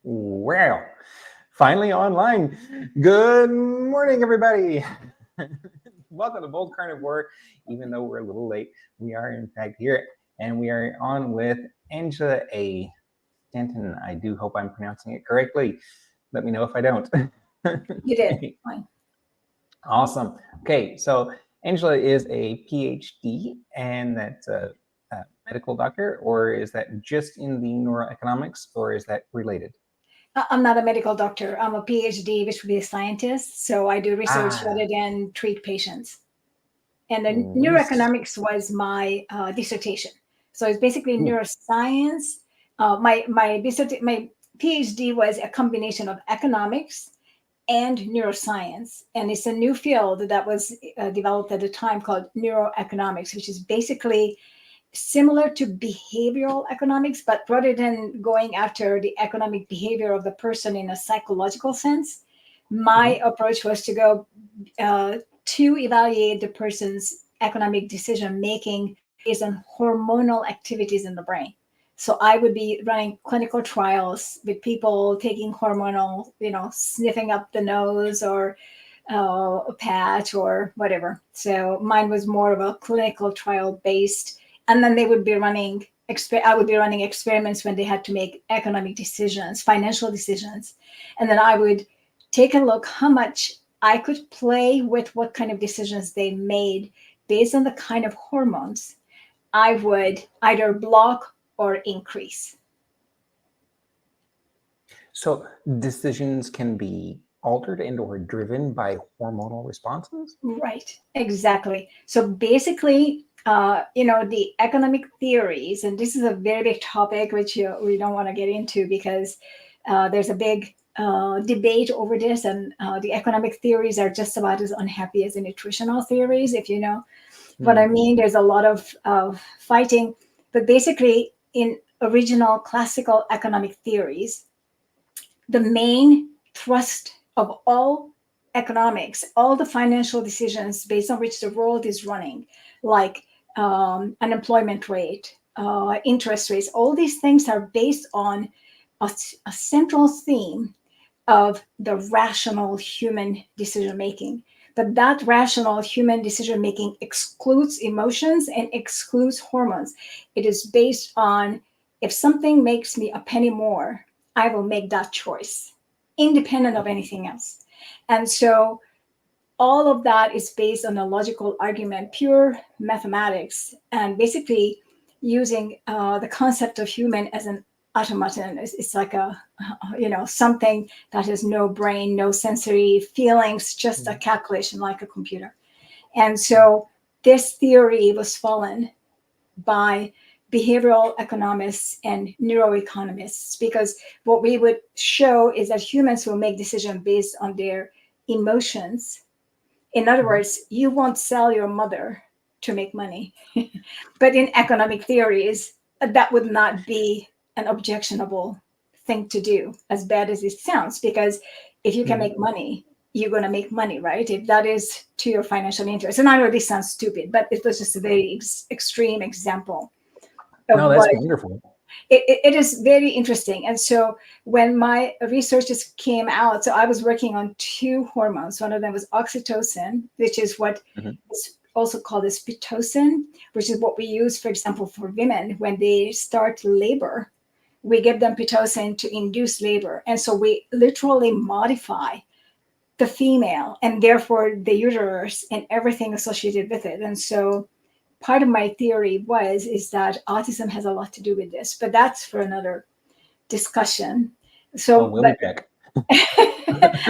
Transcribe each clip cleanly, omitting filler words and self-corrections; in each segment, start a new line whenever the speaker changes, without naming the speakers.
Well, finally online. Good morning, everybody. Welcome to Bold Carnivore. Even though we're a little late, we are in fact here, and we are on with Angela A. Stanton. I do hope I'm pronouncing it correctly. Let me know if I don't.
You did. Fine.
Awesome. Okay, so Angela is a PhD, and that's a medical doctor, or is that just in the neuroeconomics, or is that related?
I'm not a medical doctor. I'm a PhD, which would be a scientist. So I do research
Ah,
rather than treat patients. And the
Reese.
neuroeconomics was my dissertation. So it's basically
Ooh,
neuroscience. My PhD was a combination of economics and neuroscience, and it's a new field that was developed at the time called neuroeconomics, which is basically similar to behavioral economics, but rather than going after the economic behavior of the person in a psychological sense, my
mhm.
approach was to go to evaluate the person's economic decision making based on hormonal activities in the brain. So I would be running clinical trials with people taking hormonal, sniffing up the nose or a patch or whatever. So mine was more of a clinical trial based, and then they would be running. I would be running experiments when they had to make economic decisions, financial decisions, and then I would take a look how much I could play with what kind of decisions they made based on the kind of hormones I would either block or increase.
So decisions can be altered and or driven by hormonal responses?
Right, exactly. So basically, the economic theories, and this is a very big topic which we don't want to get into because there's a big debate over this, and the economic theories are just about as unhappy as the nutritional theories, if you know what I
Hmm.
mean. There's a lot of fighting, but basically, in original classical economic theories, the main thrust of all economics, all the financial decisions based on which the world is running, like unemployment rate, interest rates, all these things are based on a central theme of the rational human decision making. But that rational human decision making excludes emotions and excludes hormones. It is based on, if something makes me a penny more, I will make that choice, independent of anything else. And so all of that is based on a logical argument, pure mathematics, and basically using the concept of human as an automaton. It's like something that has no brain, no sensory feelings, just a calculation like a computer. And so this theory was fallen by behavioral economists and neuroeconomists, because what we would show is that humans will make decisions based on their emotions. In other
Mhm.
words, you won't sell your mother to make money. But in economic theories, that would not be an objectionable thing to do, as bad as it sounds, because if you can
Mhm.
make money, you're going to make money, right? If that is to your financial interest. And I know this sounds stupid, but it was just a very extreme example of
No,
what
that's wonderful.
it is very interesting. And so when my researches came out, so I was working on two hormones. One of them was oxytocin, which is what
Mhm.
is also called as pitocin, which is what we use, for example, for women when they start labor. We give them pitocin to induce labor. And so we literally modify the female and therefore the uterus and everything associated with it. And so part of my theory is that autism has a lot to do with this, but that's for another discussion.
Oh,
So,
we'll be
but
back.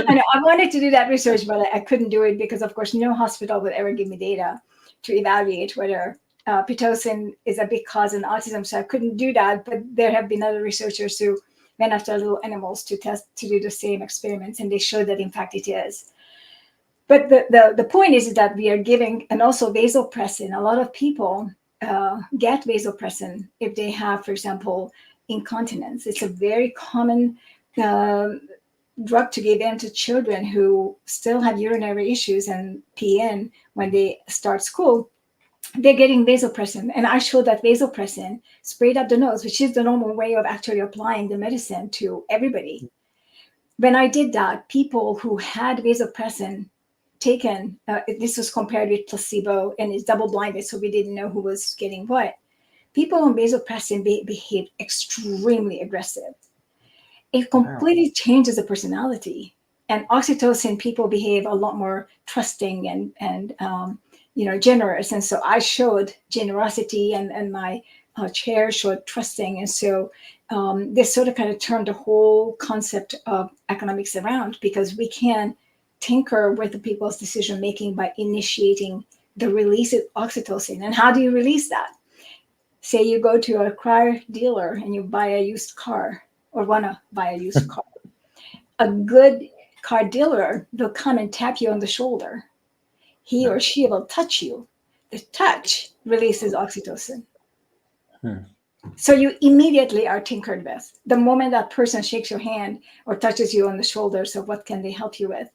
I know I wanted to do that research, but I couldn't do it because, of course, no hospital would ever give me data to evaluate whether pitocin is a big cause in autism. So I couldn't do that. But there have been other researchers who went after little animals to do the same experiments, and they showed that in fact it is. But the point is that we are giving, and also vasopressin. A lot of people get vasopressin if they have, for example, incontinence. It's a very common uh, drug to give in to children who still have urinary issues and pee in when they start school. they're getting vasopressin. And I showed that vasopressin sprayed up the nose, which is the normal way of actually applying the medicine to everybody. When I did that, people who had vasopressin taken, this was compared with placebo and it's double blinded, so we didn't know who was getting what. People on vasopressin behaved extremely aggressive. It
Wow.
completely changes the personality. And oxytocin, people behave a lot more trusting and generous. And so I showed generosity, and my chair showed trusting. And so this sort of kind of turned the whole concept of economics around, because we can tinker with the people's decision making by initiating the release of oxytocin. And how do you release that? Say you go to a car dealer and you buy a used car, or want to buy a used car. A good car dealer will come and tap you on the shoulder. He or she will touch you. The touch releases oxytocin.
Hmm.
So you immediately are tinkered with. The moment that person shakes your hand or touches you on the shoulder, so what can they help you with?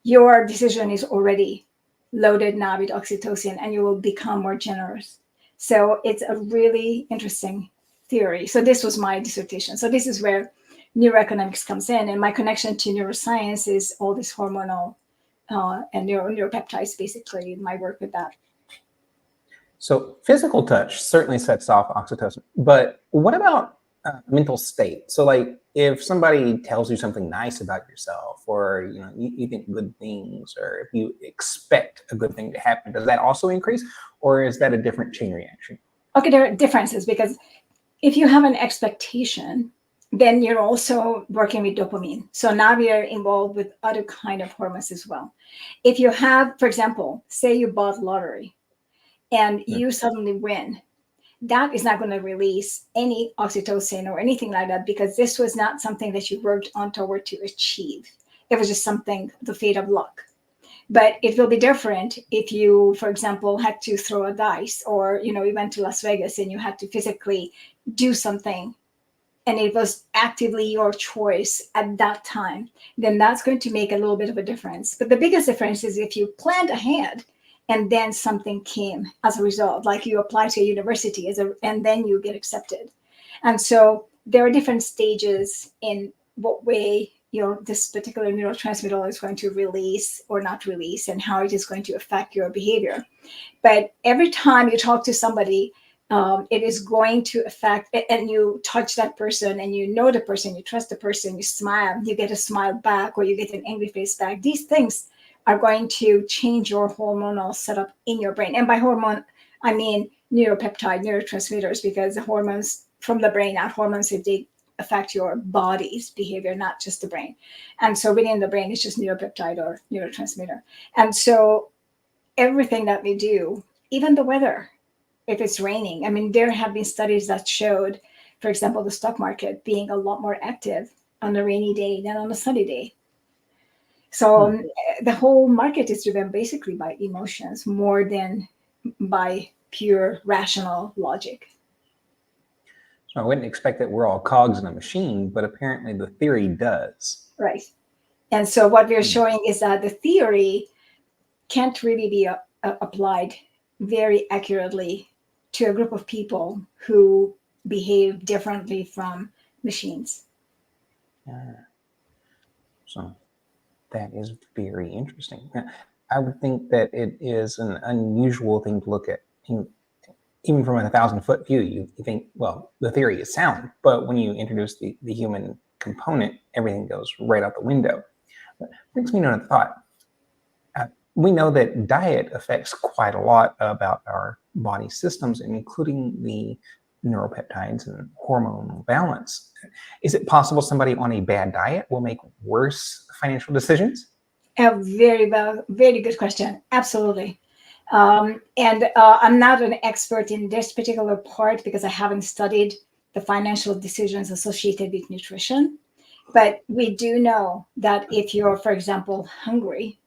Your decision is already loaded now with oxytocin, and you will become more generous. So it's a really interesting theory. So this was my dissertation. So this is where neuroeconomics comes in, and my connection to neuroscience is all this hormonal and neuropeptides, basically, my work with that.
So physical touch certainly sets off oxytocin, but what about mental state? So like if somebody tells you something nice about yourself, or you think good things, or if you expect a good thing to happen, does that also increase, or is that a different chain reaction?
Okay, there are differences, because if you have an expectation, then you're also working with dopamine. So now we are involved with other kind of hormones as well. If you have, for example, say you bought lottery and you suddenly win, that is not going to release any oxytocin or anything like that, because this was not something that you worked on toward to achieve. It was just something, the fate of luck. But it will be different if you, for example, had to throw a dice, or you went to Las Vegas and you had to physically do something, and it was actively your choice at that time. Then that's going to make a little bit of a difference. But the biggest difference is if you planned ahead and then something came as a result, like you apply to a university and then you get accepted. And so there are different stages in what way this particular neurotransmitter is going to release or not release, and how it is going to affect your behavior. But every time you talk to somebody, it is going to affect, and you touch that person, and the person, you trust the person, you smile, you get a smile back, or you get an angry face back. These things are going to change your hormonal setup in your brain. And by hormone, I mean neuropeptide, neurotransmitters, because the hormones from the brain are hormones if they affect your body's behavior, not just the brain. And so within the brain, it's just neuropeptide or neurotransmitter. And so everything that we do, even the weather, if it's raining, I mean, there have been studies that showed, for example, the stock market being a lot more active on a rainy day than on a sunny day. So the whole market is driven basically by emotions more than by pure rational logic.
So I wouldn't expect that we're all cogs in a machine, but apparently the theory does.
Right. And so what we're showing is that the theory can't really be applied very accurately to a group of people who behave differently from machines.
So that is very interesting. I would think that it is an unusual thing to look at. Even from a 1,000-foot view, you think, well, the theory is sound, but when you introduce the human component, everything goes right out the window. That brings me to a thought. We know that diet affects quite a lot about our body systems, including the neuropeptides and hormonal balance. Is it possible somebody on a bad diet will make worse financial decisions?
A very good question. Absolutely. And I'm not an expert in this particular part because I haven't studied the financial decisions associated with nutrition. But we do know that if you're, for example, hungry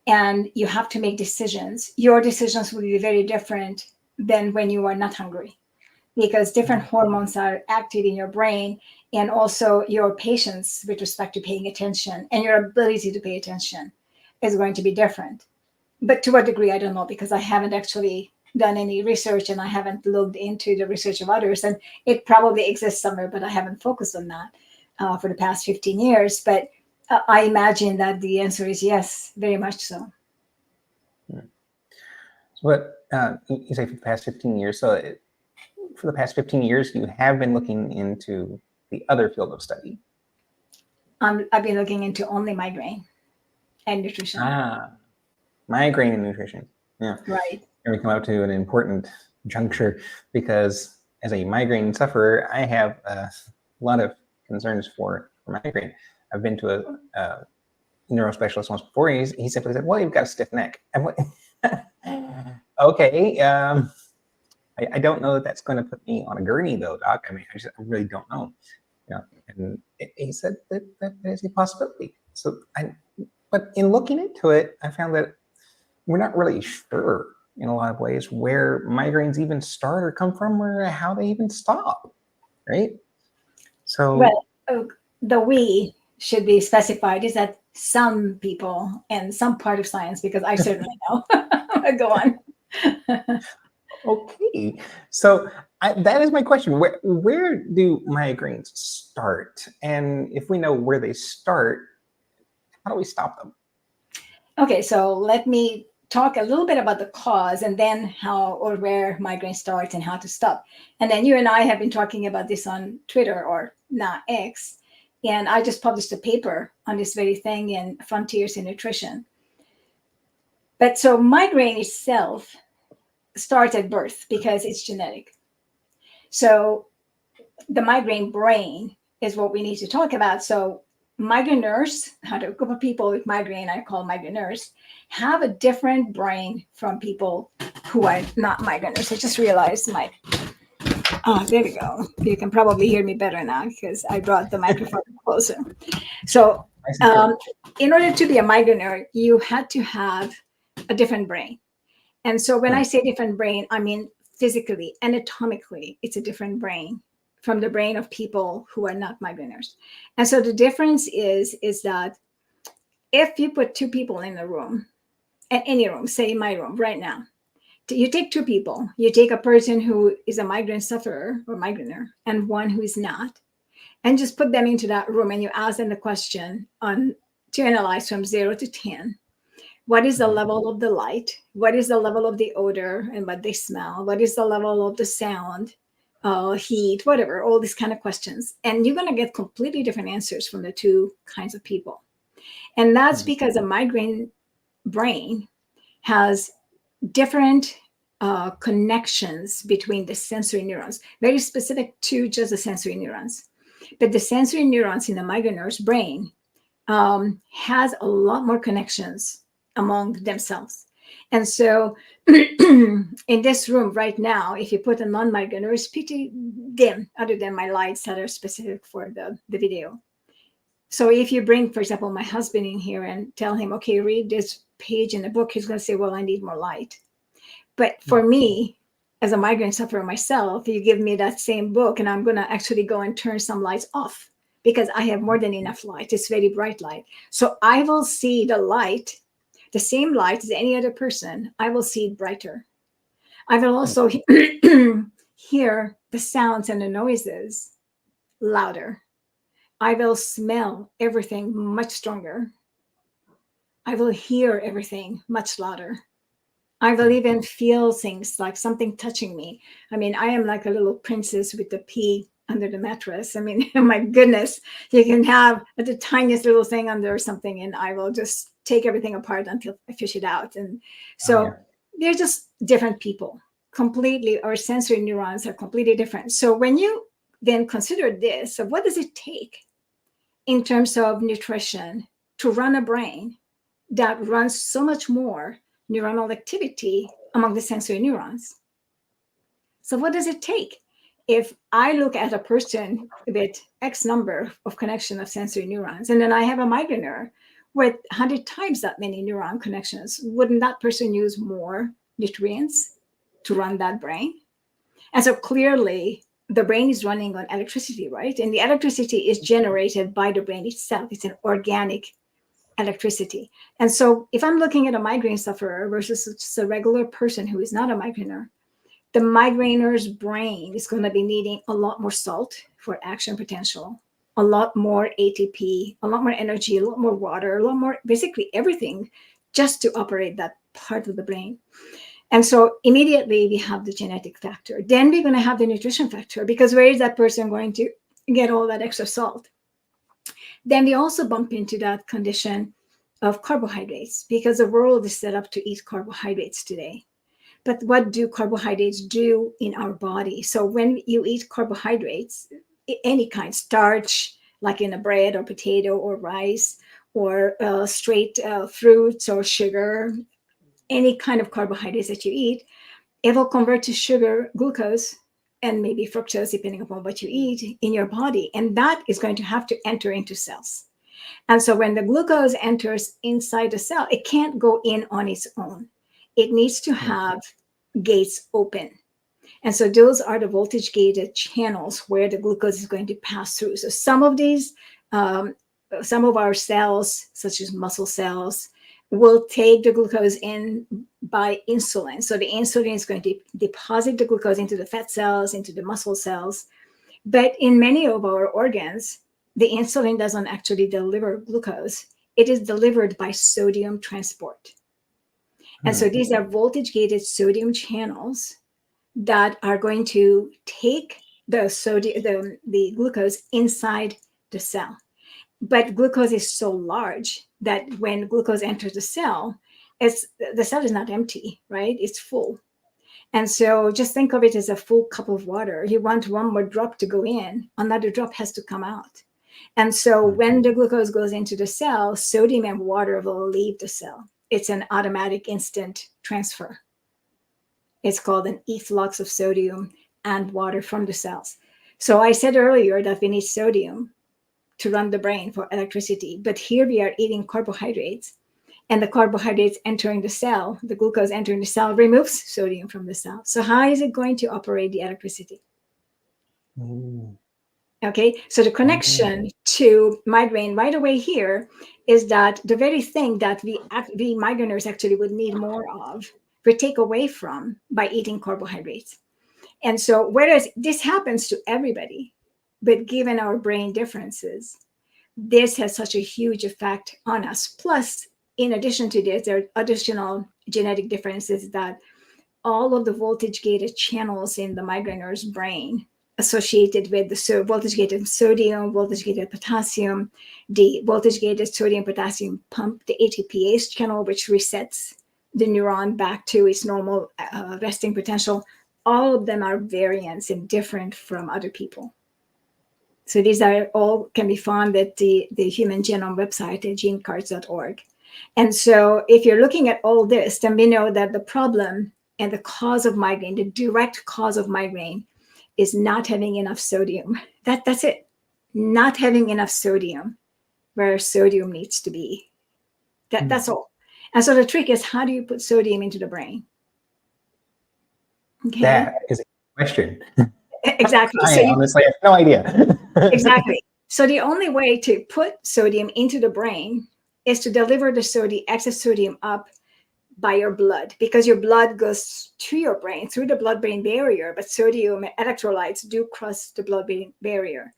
and you have to make decisions, your decisions will be very different than when you are not hungry, because different hormones are active in your brain, and also your patience with respect to paying attention and your ability to pay attention is going to be different. But to what degree, I don't know, because I haven't actually done any research and I haven't looked into the research of others. And it probably exists somewhere, but I haven't focused on that for the past 15 years. But I imagine that the answer is yes, very much so.
So what you say for the past 15 years? So for the past 15 years, you have been looking into the other field of study.
I've been looking into only migraine and nutrition.
Migraine and nutrition. Yeah.
Right.
And we come up to an important juncture because as a migraine sufferer, I have a lot of concerns for migraine. I've been to a neurospecialist once before. He simply said, "Well, you've got a stiff neck." I'm like, okay. I don't know that that's going to put me on a gurney, though, doc. I mean, I really don't know. Yeah, and he said that is a possibility. So, but in looking into it, I found that we're not really sure in a lot of ways where migraines even start or come from, or how they even stop, right? So,
well, the we should be specified is that some people and some part of science, because I certainly know. Go on.
okay, so that is my question. Where do migraines start? And if we know where they start, how do we stop them?
Okay, so let me talk a little bit about the cause and then how or where migraine starts and how to stop. And then you and I have been talking about this on Twitter, or now X. And I just published a paper on this very thing in Frontiers in Nutrition. But so migraine itself starts at birth because it's genetic. So the migraine brain is what we need to talk about. So migraineurs, a group of people with migraine, I call migraineurs, have a different brain from people who are not migraineurs. I just realized there we go. You can probably hear me better now because I brought the microphone closer. So in order to be a migraineur, you had to have a different brain. And so when I say different brain, I mean physically, anatomically, it's a different brain from the brain of people who are not migraineurs. And so the difference is that if you put two people in a room, at any room, say my room right now, you take two people, you take a person who is a migraine sufferer or migraineur and one who is not, and just put them into that room and you ask them the question to analyze from 0 to 10. What is the level of the light? What is the level of the odor and what they smell? What is the level of the sound, heat, whatever, all these kind of questions. And you're going to get completely different answers from the two kinds of people. And that's because a migraine brain has different connections between the sensory neurons, very specific to just the sensory neurons. But the sensory neurons in the migraineur's brain has a lot more connections among themselves. And so in this room right now, if you put a non-migraineur, it's pretty dim other than my lights that are specific for the video. So if you bring, for example, my husband in here and tell him, okay, read this page in the book, he's going to say, well, I need more light. But for me, as a migraine sufferer myself, you give me that same book and I'm going to actually go and turn some lights off because I have more than enough light. It's very bright light. So I will see the light, the same light as any other person. I will see it brighter. I will also hear the sounds and the noises louder. I will smell everything much stronger. I will hear everything much louder. I will even feel things like something touching me. I mean, I am like a little princess with the pea under the mattress. I mean, my goodness, you can have the tiniest little thing under something and I will just take everything apart until I fish it out. And so they're just different people. Completely, our sensory neurons are completely different. So when you then consider this, so what does it take in terms of nutrition to run a brain that runs so much more neuronal activity among the sensory neurons? So what does it take? If I look at a person with X number of connection of sensory neurons, and then I have a migraineur with 100 times that many neuron connections, wouldn't that person use more nutrients to run that brain? And so clearly the brain is running on electricity, right? And the electricity is generated by the brain itself. It's an organic electricity. And so if I'm looking at a migraine sufferer versus just a regular person who is not a migrainer, the migrainer's brain is going to be needing a lot more salt for action potential, a lot more ATP, a lot more energy, a lot more water, a lot more, basically everything, just to operate that part of the brain. And so immediately we have the genetic factor. Then we're going to have the nutrition factor, because where is that person going to get all that extra salt? Then we also bump into that condition of carbohydrates, because the world is set up to eat carbohydrates today. But what do carbohydrates do in our body? So when you eat carbohydrates, any kind, starch, like in a bread or potato or rice, or straight fruits or sugar, any kind of carbohydrates that you eat, it will convert to sugar, glucose, and maybe fructose, depending upon what you eat in your body. And that is going to have to enter into cells. And so when the glucose enters inside the cell, it can't go in on its own. It needs to have gates open. And so those are the voltage gated channels where the glucose is going to pass through. So some of these, some of our cells, such as muscle cells, will take the glucose in by insulin. So the insulin is going to deposit the glucose into the fat cells, into the muscle cells. But in many of our organs, the insulin doesn't actually deliver glucose. It is delivered by sodium transport. And so these are voltage gated sodium channels that are going to take the sodium, the glucose inside the cell. But glucose is so large that when glucose enters the cell is not empty, right? It's full. And so just think of it as a full cup of water. You want one more drop to go in, another drop has to come out. And so when the glucose goes into the cell, sodium and water will leave the cell. It's an automatic instant transfer. It's called an efflux of sodium and water from the cells. So I said earlier that we need sodium to run the brain for electricity, but here we are eating carbohydrates, and the carbohydrates entering the cell, the glucose entering the cell, removes sodium from the cell. So how is it going to operate the electricity? Okay, so the connection to migraine right away here is that the very thing that we migraineurs actually would need more of, we take away from by eating carbohydrates. And so whereas this happens to everybody, but given our brain differences, this has such a huge effect on us. Plus, in addition to this, there are additional genetic differences that all of the voltage gated channels in the migrainer's brain associated with the voltage gated sodium, voltage gated potassium, the voltage gated sodium potassium pump, the ATPase channel, which resets the neuron back to its normal resting potential. All of them are variants and different from other people. So these are all can be found at the Human Genome website at genecards.org. And so if you're looking at all this, then we know that the problem and the cause of migraine, the direct cause of migraine, is not having enough sodium. That's it. Not having enough sodium where sodium needs to be. That's all. And so the trick is, how do you put sodium into the brain? Okay.
That is a question.
Exactly.
I honestly have no idea.
Exactly. So the only way to put sodium into the brain is to deliver the excess sodium up by your blood, because your blood goes to your brain through the blood-brain barrier, but sodium electrolytes do cross the blood-brain barrier.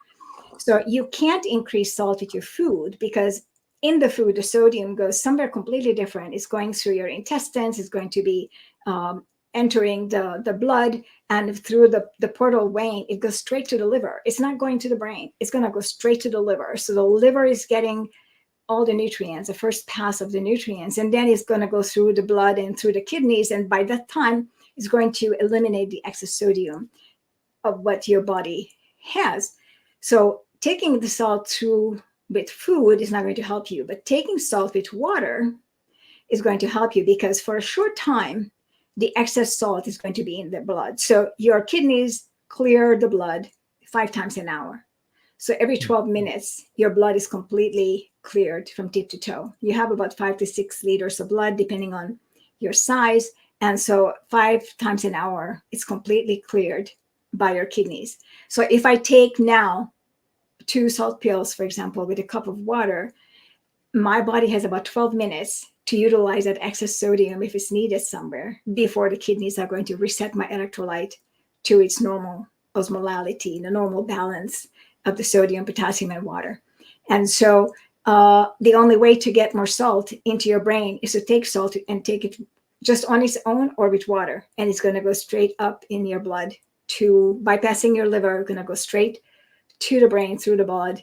So you can't increase salt with your food, because in the food, the sodium goes somewhere completely different. It's going through your intestines. It's going to be entering the blood, and through the portal vein, it goes straight to the liver. It's not going to the brain. It's going to go straight to the liver. So the liver is getting all the nutrients, the first pass of the nutrients, and then it's going to go through the blood and through the kidneys. And by that time, it's going to eliminate the excess sodium of what your body has. So taking the salt through with food is not going to help you, but taking salt with water is going to help you, because for a short time, the excess salt is going to be in the blood. So your kidneys clear the blood 5 times an hour. So every 12 minutes, your blood is completely cleared from tip to toe. You have about 5 to 6 liters of blood, depending on your size. And so 5 times an hour, it's completely cleared by your kidneys. So if I take now 2 salt pills, for example, with a cup of water, my body has about 12 minutes to utilize that excess sodium if it's needed somewhere before the kidneys are going to reset my electrolyte to its normal osmolality, the normal balance of the sodium, potassium, and water. And so the only way to get more salt into your brain is to take salt and take it just on its own or with water. And it's going to go straight up in your blood to bypassing your liver, going to go straight to the brain through the blood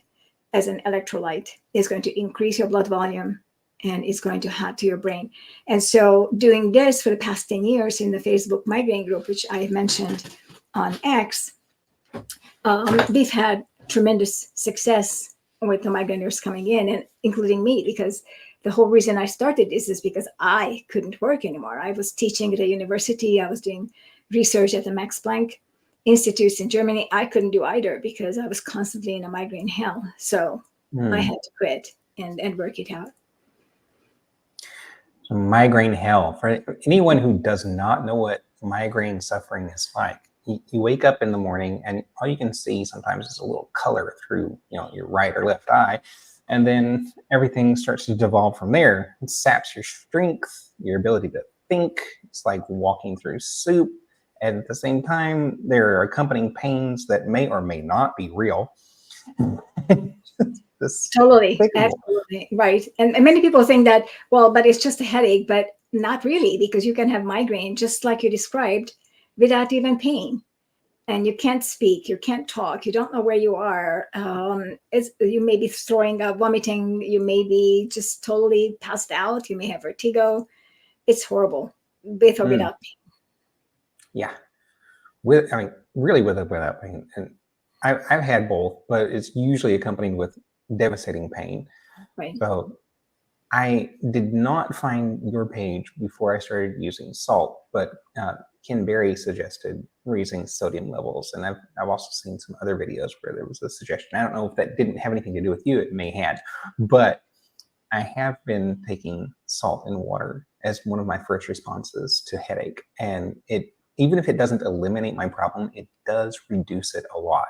as an electrolyte. Is going to increase your blood volume and it's going to add to your brain. And so doing this for the past 10 years in the Facebook migraine group, which I mentioned on X, we've had tremendous success with the migraineurs coming in, and including me, because the whole reason I started this is because I couldn't work anymore. I was teaching at a university. I was doing research at the Max Planck Institutes in Germany. I couldn't do either because I was constantly in a migraine hell. So I had to quit and work it out.
So migraine hell. For anyone who does not know what migraine suffering is like, you wake up in the morning and all you can see sometimes is a little color through, your right or left eye. And then everything starts to devolve from there. It saps your strength, your ability to think. It's like walking through soup. And at the same time, there are accompanying pains that may or may not be real.
Totally, absolutely, right. And many people think that, well, but it's just a headache, but not really, because you can have migraine, just like you described, without even pain. And you can't speak, you can't talk, you don't know where you are. You may be throwing up, vomiting, you may be just totally passed out, you may have vertigo. It's horrible, with or without pain.
Yeah, really with or without pain. And I've had both, but it's usually accompanied with devastating pain.
Right.
So I did not find your page before I started using salt, but Ken Berry suggested raising sodium levels, and I've also seen some other videos where there was a suggestion. I don't know if that didn't have anything to do with you. It may have, but I have been taking salt and water as one of my first responses to headache, and even if it doesn't eliminate my problem, it does reduce it a lot.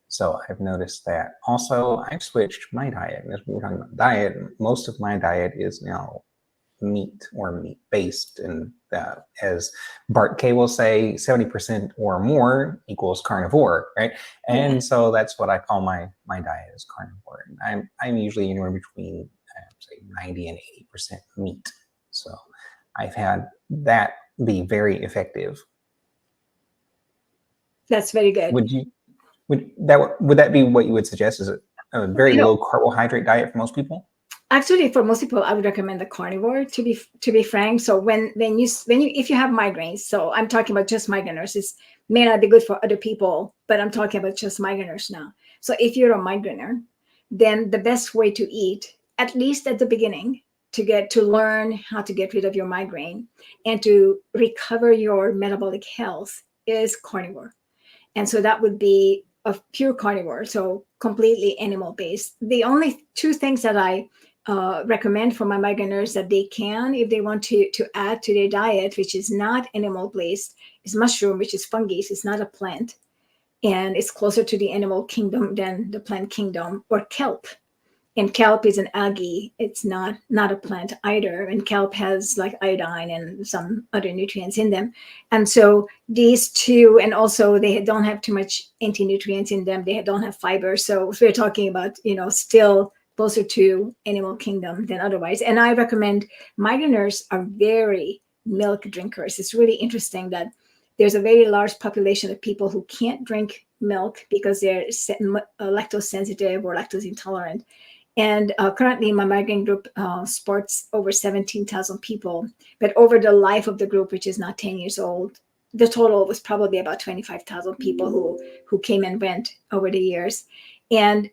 So I've noticed that. Also, I've switched my diet. As we're talking about diet, most of my diet is now meat or meat-based. And as Bart K will say, 70% or more equals carnivore, right? And so that's what I call my diet is carnivore. And I'm usually anywhere between, say, 90 and 80% meat. So I've had that be very effective.
That's very good.
Would that be what you would suggest? Is it a very low carbohydrate diet for most people?
Actually, for most people, I would recommend the carnivore. To be frank, so if you have migraines, so I'm talking about just migraineurs. It may not be good for other people, but I'm talking about just migraineurs now. So if you're a migrainer, then the best way to eat, at least at the beginning, to learn how to get rid of your migraine and to recover your metabolic health, is carnivore. And so that would be a pure carnivore, so completely animal-based. The only two things that I recommend for my migraineurs that they can, if they want to add to their diet, which is not animal-based, is mushroom, which is fungi. It's not a plant. And it's closer to the animal kingdom than the plant kingdom, or kelp. And kelp is an algae. It's not a plant either. And kelp has like iodine and some other nutrients in them. And so these two, and also they don't have too much anti-nutrients in them. They don't have fiber. So we're talking about, still closer to animal kingdom than otherwise. And I recommend migraineurs are very milk drinkers. It's really interesting that there's a very large population of people who can't drink milk because they're lactose sensitive or lactose intolerant. And currently my migraine group sports over 17,000 people. But over the life of the group, which is now 10 years old, the total was probably about 25,000 people who came and went over the years. And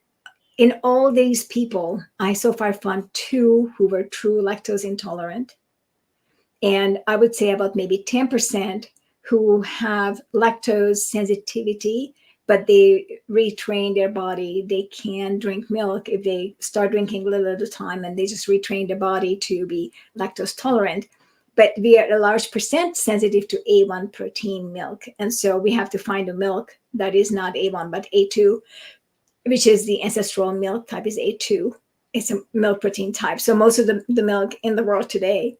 in all these people, I so far found 2 who were true lactose intolerant. And I would say about maybe 10% who have lactose sensitivity, but they retrain their body. They can drink milk if they start drinking a little at a time, and they just retrain their body to be lactose tolerant. But we are a large percent sensitive to A1 protein milk. And so we have to find a milk that is not A1, but A2, which is the ancestral milk type is A2. it's a milk protein type. So most of the milk in the world today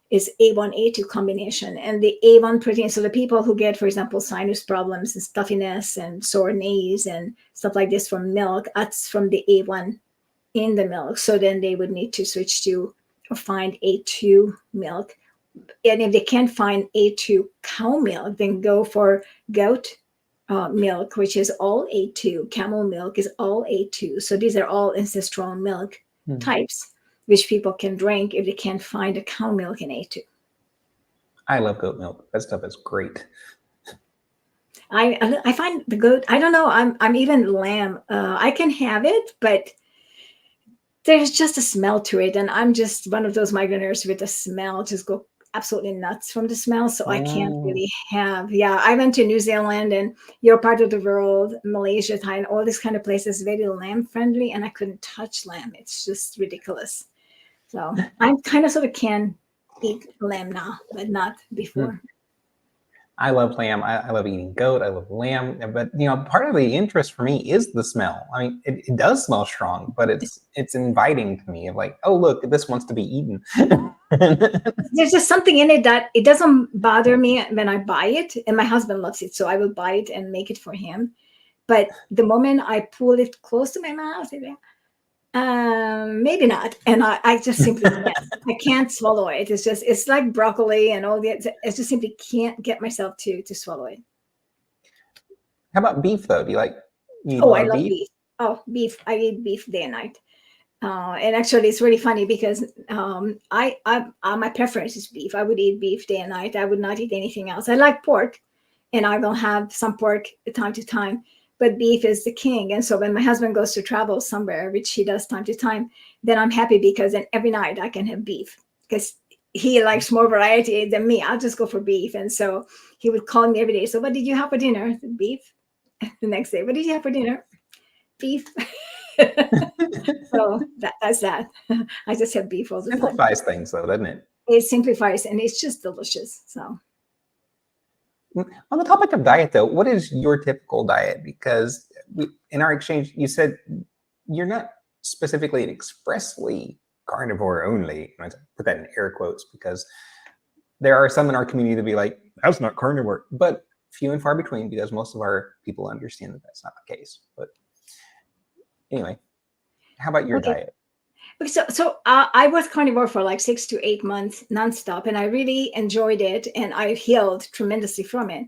is A1, A2 combination. And the A1 protein, so the people who get, for example, sinus problems and stuffiness and sore knees and stuff like this from milk, that's from the A1 in the milk. So then they would need to switch to or find A2 milk. And if they can't find A2 cow milk, then go for goat milk, which is all A2. Camel milk is all A2. So these are all ancestral milk types, which people can drink if they can't find a cow milk in A2.
I love goat milk. That stuff is great.
I find the goat, I don't know, I'm even lamb. I can have it, but there's just a smell to it. And I'm just one of those migraineurs with the smell, just go absolutely nuts from the smell. So I can't really have, I went to New Zealand and your part of the world, Malaysia, Thailand, all these kind of places, very lamb friendly. And I couldn't touch lamb. It's just ridiculous. So I'm kind of sort of can eat lamb now, but not before.
I love lamb. I love eating goat. I love lamb. But part of the interest for me is the smell. I mean, it does smell strong, but it's inviting to me. Of like, oh look, this wants to be eaten.
There's just something in it that it doesn't bother me when I buy it, and my husband loves it, so I will buy it and make it for him. But the moment I pull it close to my mouth, maybe not. And I just simply can't. I can't swallow it. It's like broccoli and all the. I just simply can't get myself to swallow it.
How about beef though? Do you like?
I love beef. Oh, beef! I eat beef day and night. And actually, it's really funny because my preference is beef. I would eat beef day and night. I would not eat anything else. I like pork, and I will have some pork time to time. But beef is the king. And so when my husband goes to travel somewhere, which he does time to time, then I'm happy because then every night I can have beef because he likes more variety than me. I'll just go for beef. And so he would call me every day. So what did you have for dinner? Beef. The next day, what did you have for dinner? Beef. So that's that. I just have beef all the time.
Simplifies things though, doesn't it?
It simplifies and it's just delicious. So.
On the topic of diet, though, what is your typical diet? Because in our exchange, you said you're not specifically and expressly carnivore only. And I put that in air quotes because there are some in our community that be like, that's not carnivore, but few and far between because most of our people understand that that's not the case. But anyway, how about your diet?
So I was carnivore for like 6 to 8 months nonstop, and I really enjoyed it, and I healed tremendously from it.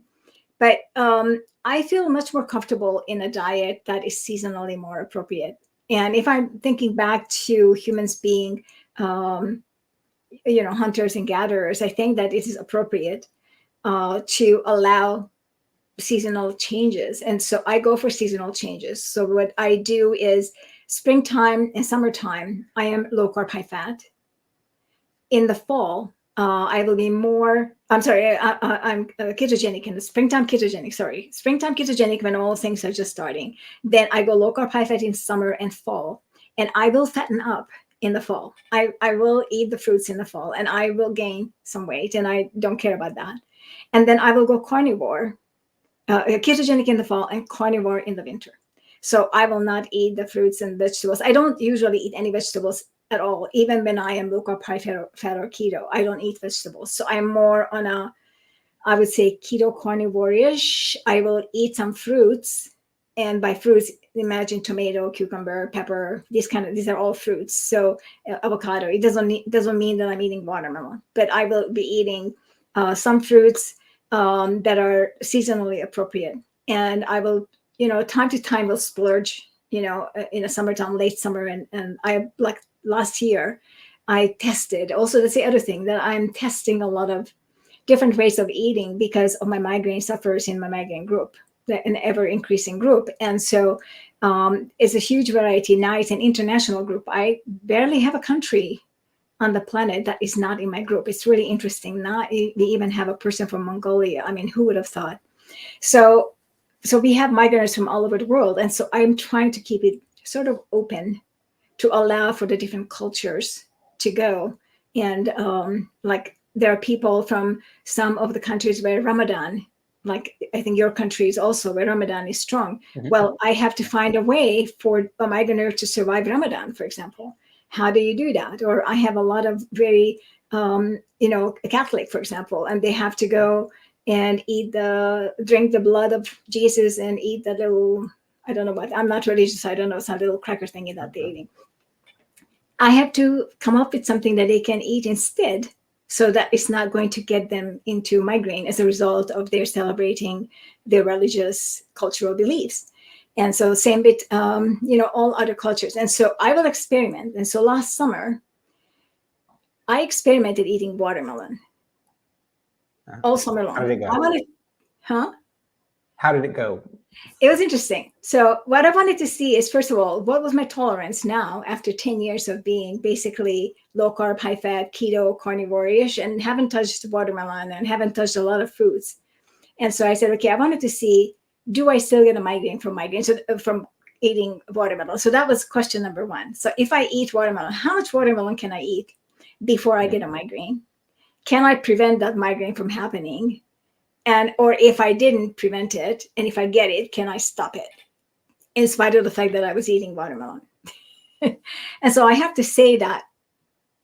But I feel much more comfortable in a diet that is seasonally more appropriate. And if I'm thinking back to humans being, hunters and gatherers, I think that it is appropriate to allow seasonal changes. And so I go for seasonal changes. So what I do is springtime and summertime, I am low carb, high fat. In the fall, I will be more, I'm ketogenic in the springtime, springtime ketogenic when all things are just starting. Then I go low carb, high fat in summer and fall. And I will fatten up in the fall. I will eat the fruits in the fall and I will gain some weight and I don't care about that. And then I will go carnivore, ketogenic in the fall and carnivore in the winter. So I will not eat the fruits and vegetables. I don't usually eat any vegetables at all. Even when I am low carb, high fat or keto, I don't eat vegetables. So I'm more on I would say keto carnivore-ish. I will eat some fruits. And by fruits, imagine tomato, cucumber, pepper, these are all fruits. So avocado, it doesn't mean that I'm eating watermelon, but I will be eating some fruits that are seasonally appropriate. And I will, time to time will splurge, in the summertime, late summer. And I, like last year, I tested. Also, that's the other thing, that I'm testing a lot of different ways of eating because of my migraine sufferers in my migraine group, an ever increasing group. And so it's a huge variety. Now it's an international group. I barely have a country on the planet that is not in my group. It's really interesting. Now we even have a person from Mongolia. I mean, who would have thought? So we have migrants from all over the world. And so I'm trying to keep it sort of open to allow for the different cultures to go. And like there are people from some of the countries where Ramadan, like I think your country is also where Ramadan is strong. Mm-hmm. Well, I have to find a way for a migrant to survive Ramadan, for example. How do you do that? Or I have a lot of very, a Catholic, for example, and they have to go and drink the blood of Jesus and eat the little, I don't know what, I'm not religious, I don't know, some little cracker thingy that they're eating. I have to come up with something that they can eat instead, so that it's not going to get them into migraine as a result of their celebrating their religious cultural beliefs. And so same with, all other cultures. And so I will experiment. And so last summer, I experimented eating watermelon all summer long.
How did it go? How did it go?
It was interesting. So what I wanted to see is, first of all, what was my tolerance now after 10 years of being basically low carb, high fat, keto, carnivore-ish, and haven't touched watermelon and haven't touched a lot of fruits. And so I said, okay, I wanted to see, do I still get a migraine from eating watermelon? So that was question number one. So if I eat watermelon, how much watermelon can I eat before I get a migraine? Can I prevent that migraine from happening? Or if I didn't prevent it, and if I get it, can I stop it? In spite of the fact that I was eating watermelon. And so I have to say that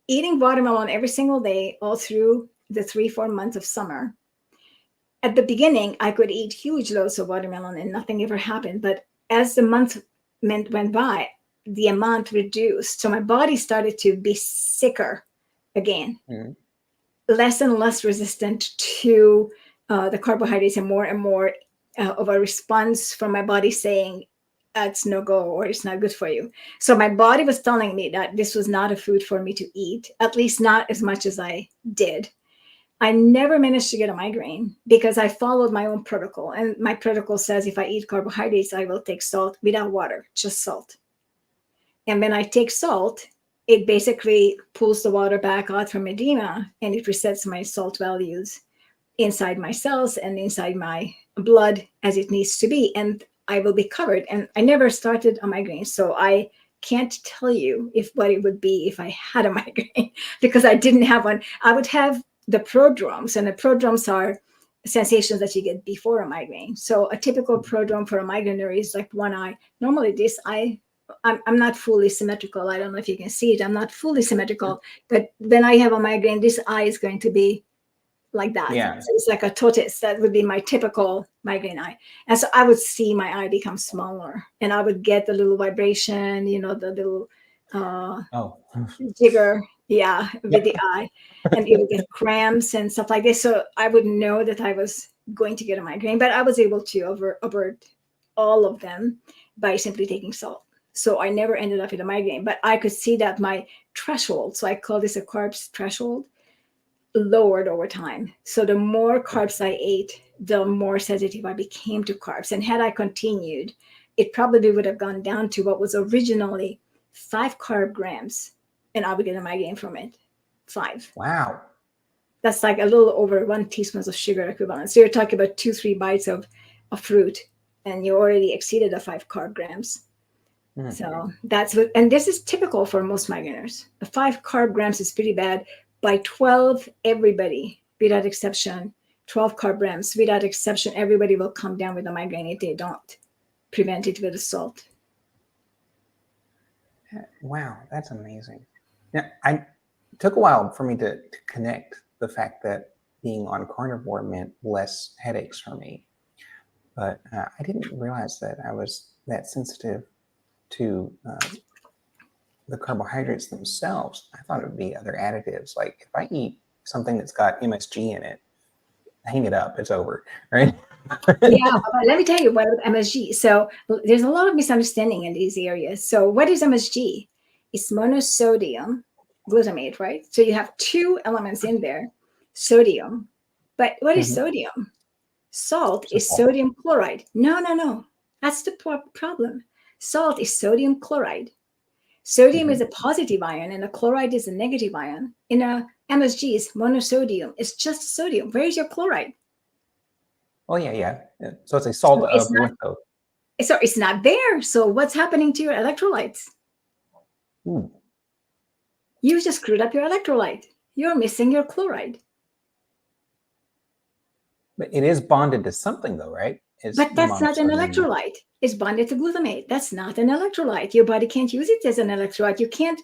eating watermelon every single day, all through the 3-4 months of summer, at the beginning, I could eat huge loads of watermelon and nothing ever happened. But as the month went by, the amount reduced. So my body started to be sicker again, less and less resistant to the carbohydrates, and more of a response from my body saying it's no go or it's not good for you. So my body was telling me that this was not a food for me to eat, at least not as much as I did. I never managed to get a migraine because I followed my own protocol. And my protocol says if I eat carbohydrates, I will take salt without water, just salt. And when I take salt, it basically pulls the water back out from edema and it resets my salt values inside my cells and inside my blood as it needs to be. And I will be covered. And I never started a migraine. So I can't tell you what it would be if I had a migraine because I didn't have one. I would have the prodromes, and the prodromes are sensations that you get before a migraine. So a typical prodrome for a migraine is like one eye. Normally this eye, I'm not fully symmetrical. I don't know if you can see it. I'm not fully symmetrical, but when I have a migraine, this eye is going to be like that.
Yeah.
So it's like a tortoise. That would be my typical migraine eye. And so I would see my eye become smaller and I would get the little vibration, the little jigger, with the eye, and it would get cramps and stuff like this. So I would know that I was going to get a migraine, but I was able to avert all of them by simply taking salt. So I never ended up with a migraine, but I could see that my threshold, so I call this a carbs threshold, lowered over time. So the more carbs I ate, the more sensitive I became to carbs. And had I continued, it probably would have gone down to what was originally 5 carb grams, and I would get a migraine from it. 5.
Wow.
That's like a little over 1 teaspoon of sugar equivalent. So you're talking about 2-3 bites of fruit, and you already exceeded the 5 carb grams. So that's what, and this is typical for most migraineurs. The 5 carb grams is pretty bad. By 12, everybody, without exception, 12 carb grams, without exception, everybody will come down with a migraine if they don't prevent it with the salt.
Wow, that's amazing. Yeah, it took a while for me to connect the fact that being on carnivore meant less headaches for me. But I didn't realize that I was that sensitive to the carbohydrates themselves. I thought it would be other additives. Like if I eat something that's got MSG in it, hang it up, it's over, right?
Yeah, but let me tell you what MSG. So there's a lot of misunderstanding in these areas. So what is MSG? It's monosodium glutamate, right? So you have 2 elements in there, sodium. But what is sodium? Salt is sodium chloride. No. That's the problem. Salt is sodium chloride. Sodium is a positive ion and a chloride is a negative ion. In a MSG is monosodium. It's just sodium. Where is your chloride?
Oh, yeah. So it's a salt of litho.
So it's not there. So what's happening to your electrolytes?
Ooh.
You just screwed up your electrolyte. You're missing your chloride.
But it is bonded to something though, right?
But that's not an electrolyte. It's bonded to glutamate. That's not an electrolyte. Your body can't use it as an electrolyte. You can't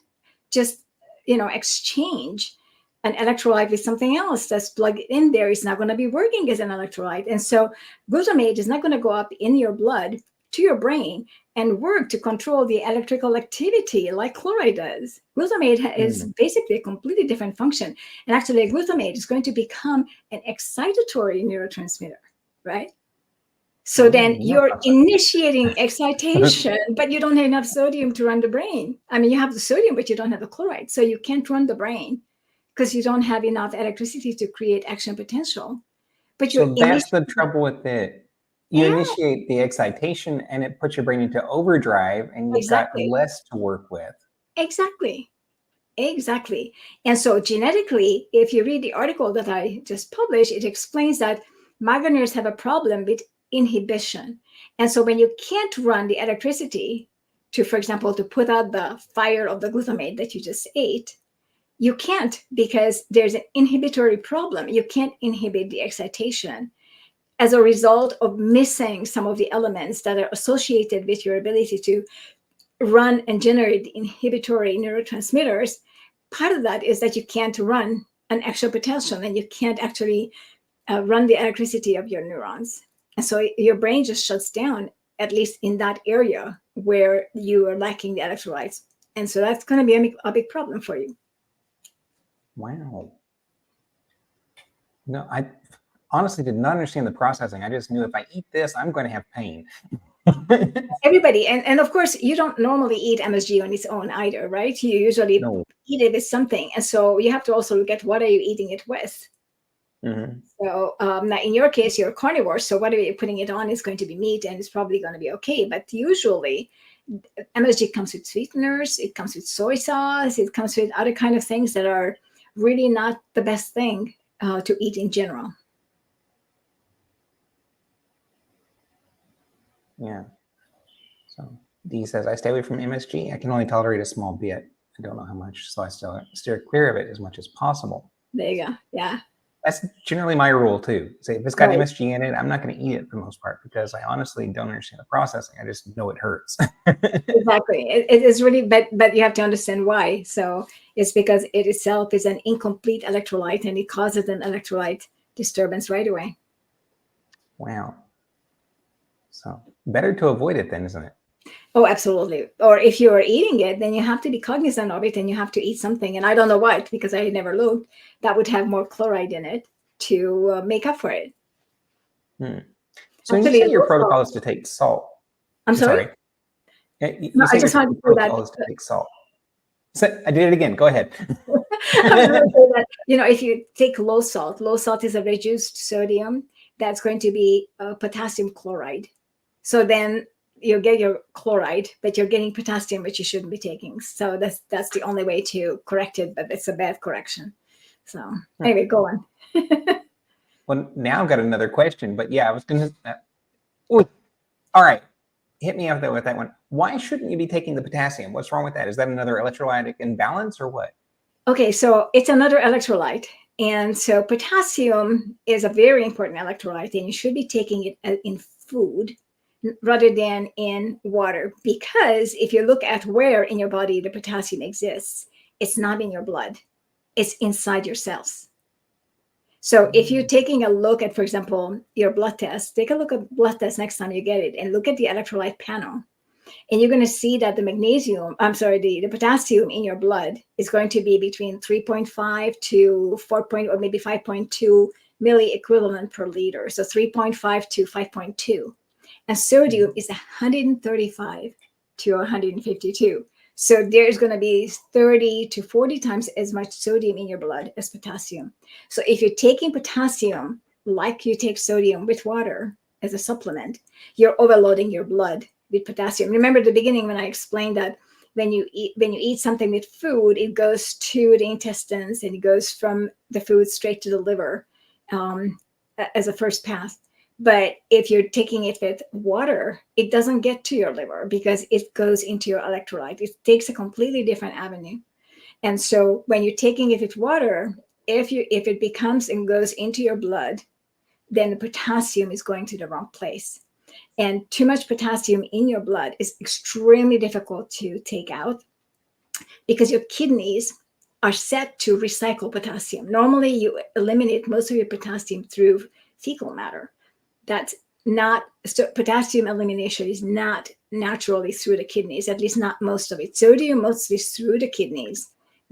just, exchange an electrolyte with something else that's plugged in there. It's not going to be working as an electrolyte. And so glutamate is not going to go up in your blood to your brain and work to control the electrical activity like chloride does. Glutamate is basically a completely different function. And actually, glutamate is going to become an excitatory neurotransmitter, right? So then you're initiating excitation, but you don't have enough sodium to run the brain. I mean, you have the sodium, but you don't have the chloride. So you can't run the brain because you don't have enough electricity to create action potential. But
so that's the trouble with it. You initiate the excitation and it puts your brain into overdrive and you've got less to work with.
Exactly. And so genetically, if you read the article that I just published, it explains that migraineurs have a problem with inhibition. And so when you can't run the electricity to, for example, to put out the fire of the glutamate that you just ate, you can't because there's an inhibitory problem. You can't inhibit the excitation as a result of missing some of the elements that are associated with your ability to run and generate the inhibitory neurotransmitters. Part of that is that you can't run an action potential and you can't actually run the electricity of your neurons. And so your brain just shuts down, at least in that area where you are lacking the electrolytes. And so that's going to be a big problem for you.
Wow. No, I honestly did not understand the processing. I just knew if I eat this, I'm going to have pain.
Everybody. And of course, you don't normally eat MSG on its own either, right? You usually eat it with something. And so you have to also look at what are you eating it with. So now in your case, you're a carnivore. So whatever you're putting it on is going to be meat and it's probably going to be okay. But usually MSG comes with sweeteners. It comes with soy sauce. It comes with other kind of things that are really not the best thing to eat in general.
Yeah. So Dee says, I stay away from MSG. I can only tolerate a small bit. I don't know how much, so I still steer clear of it as much as possible.
There you go. Yeah.
That's generally my rule too. Say if it's got MSG in it, I'm not going to eat it for the most part because I honestly don't understand the processing. I just know it hurts.
Exactly. It is really, but you have to understand why. So it's because it itself is an incomplete electrolyte and it causes an electrolyte disturbance right away.
Wow. So better to avoid it then, isn't it?
Oh, absolutely. Or if you are eating it, then you have to be cognizant of it and you have to eat something. And I don't know what, because I never looked, that would have more chloride in it to make up for it.
So actually, you say your protocol is to take salt.
I'm sorry?
You say your protocol is to take salt. So I did it again. Go ahead.
I was going to say that, if you take low salt is a reduced sodium. That's going to be potassium chloride. So then you get your chloride, but you're getting potassium, which you shouldn't be taking. So that's the only way to correct it, but it's a bad correction. So anyway, go on.
Well, now I've got another question, but yeah, I was going to. All right, hit me up with that one. Why shouldn't you be taking the potassium? What's wrong with that? Is that another electrolytic imbalance or what?
Okay, so it's another electrolyte. And so potassium is a very important electrolyte, and you should be taking it in food rather than in water. Because if you look at where in your body the potassium exists, it's not in your blood. It's inside your cells. So if you're taking a look at, for example, your blood test, take a look at blood test next time you get it and look at the electrolyte panel. And you're going to see that the potassium in your blood is going to be between 3.5 to 4. Or maybe 5.2 milli equivalent per liter. So 3.5 to 5.2. And sodium is 135 to 152. So there's going to be 30 to 40 times as much sodium in your blood as potassium. So if you're taking potassium like you take sodium with water as a supplement, you're overloading your blood with potassium. Remember at the beginning when I explained that when you eat something with food, it goes to the intestines and it goes from the food straight to the liver as a first pass. But if you're taking it with water, it doesn't get to your liver because it goes into your electrolyte. It takes a completely different avenue. And so when you're taking it with water, if it becomes and goes into your blood, then the potassium is going to the wrong place. And too much potassium in your blood is extremely difficult to take out. because your kidneys are set to recycle potassium. Normally, you eliminate most of your potassium through fecal matter. That's not, so potassium elimination is not naturally through the kidneys, at least not most of it. Sodium mostly through the kidneys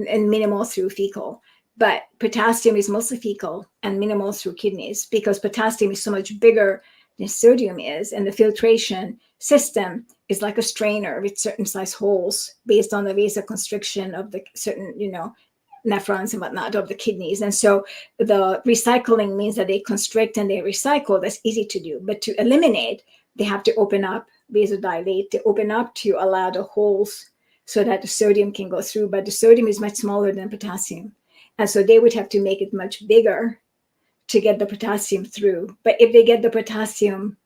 and minimal through fecal. But potassium is mostly fecal and minimal through kidneys because potassium is so much bigger than sodium is. And the filtration system is like a strainer with certain size holes based on the vasoconstriction of the certain, nephrons and whatnot of the kidneys. And so the recycling means that they constrict and they recycle. That's easy to do. But to eliminate, they have to open up, vasodilate, to open up to allow the holes so that the sodium can go through. But the sodium is much smaller than potassium. And so they would have to make it much bigger to get the potassium through. But if they get the potassium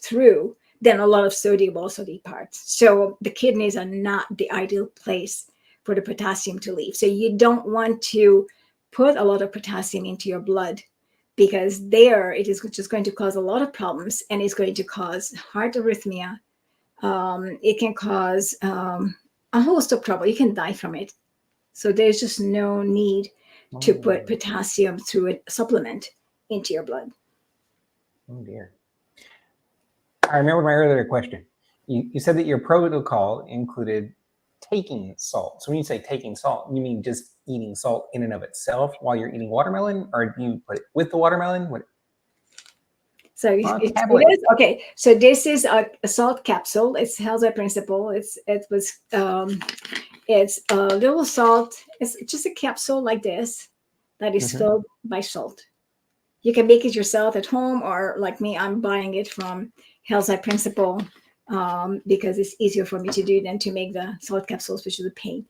through, then a lot of sodium also departs. So the kidneys are not the ideal place for the potassium to leave. So you don't want to put a lot of potassium into your blood because there it is just going to cause a lot of problems and it's going to cause heart arrhythmia. It can cause a host of trouble. You can die from it. So there's just no need to put potassium through a supplement into your blood.
Oh dear. I remember my earlier question. You said that your protocol included taking salt. So when you say taking salt, you mean just eating salt in and of itself while you're eating watermelon, or do you put it with the watermelon? What?
So it is okay. So this is a salt capsule. It's Helza principle. It's a little salt. It's just a capsule like this that is filled by salt. You can make it yourself at home, or like me, I'm buying it from Helza Principle because it's easier for me to do than to make the salt capsules, which is a pain.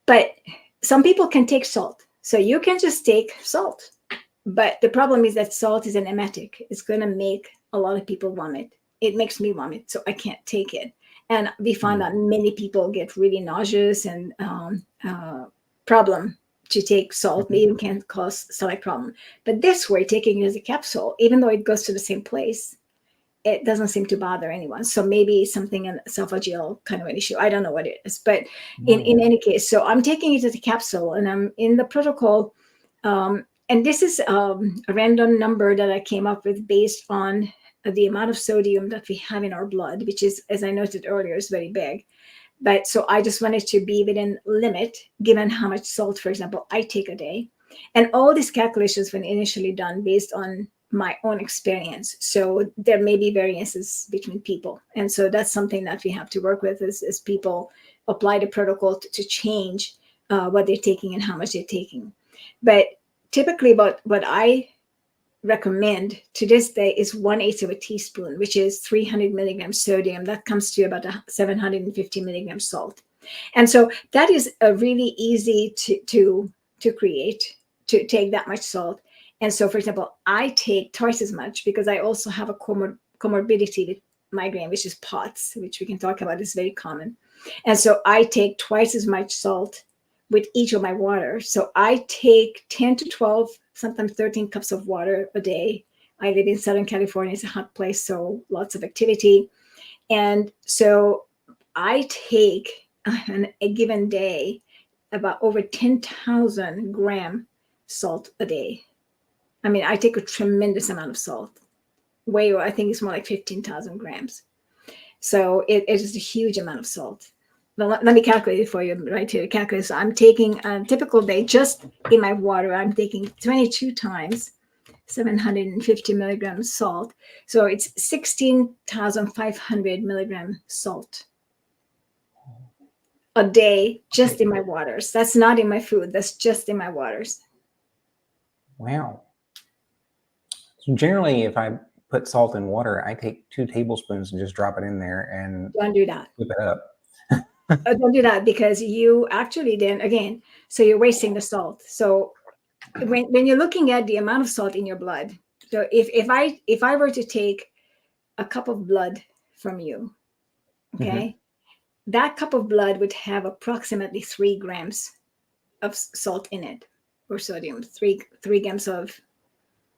But some people can take salt. So you can just take salt. But the problem is that salt is an emetic. It's going to make a lot of people vomit. It makes me vomit, so I can't take it. And we found that many people get really nauseous and problem to take salt. Maybe it can cause stomach problem. But this way, taking it as a capsule, even though it goes to the same place, it doesn't seem to bother anyone. So maybe something in esophageal kind of an issue. I don't know what it is. But in any case, so I'm taking it as a capsule and I'm in the protocol. And this is a random number that I came up with based on the amount of sodium that we have in our blood, which is, as I noted earlier, is very big. But so I just wanted to be within limit, given how much salt, for example, I take a day. And all these calculations were initially done based on my own experience. So there may be variances between people. And so that's something that we have to work with as people apply the protocol to change what they're taking and how much they're taking. But typically what I recommend to this day is 1/8 of a teaspoon, which is 300 milligrams sodium. That comes to about 750 milligrams salt. And so that is a really easy to create, to take that much salt. And so, for example, I take twice as much because I also have a comorbidity with migraine, which is POTS, which we can talk about. It's very common. And so I take twice as much salt with each of my water. So I take 10 to 12, sometimes 13 cups of water a day. I live in Southern California. It's a hot place, so lots of activity. And so I take on a given day about over 10,000 gram salt a day. I mean, I take a tremendous amount of salt. I think it's more like 15,000 grams. So it is a huge amount of salt. Well, let me calculate it for you right here. Calculate. So I'm taking a typical day just in my water. I'm taking 22 times 750 milligrams salt. So it's 16,500 milligrams salt a day just in my waters. That's not in my food. That's just in my waters.
Wow. So generally, if I put salt in water, I take 2 tablespoons and just drop it in there and
don't do that.
whip it up.
Don't do that because you actually then again, so you're wasting the salt. So when you're looking at the amount of salt in your blood, so if I were to take a cup of blood from you, okay, that cup of blood would have approximately 3 grams of salt in it, or sodium, 3 grams of,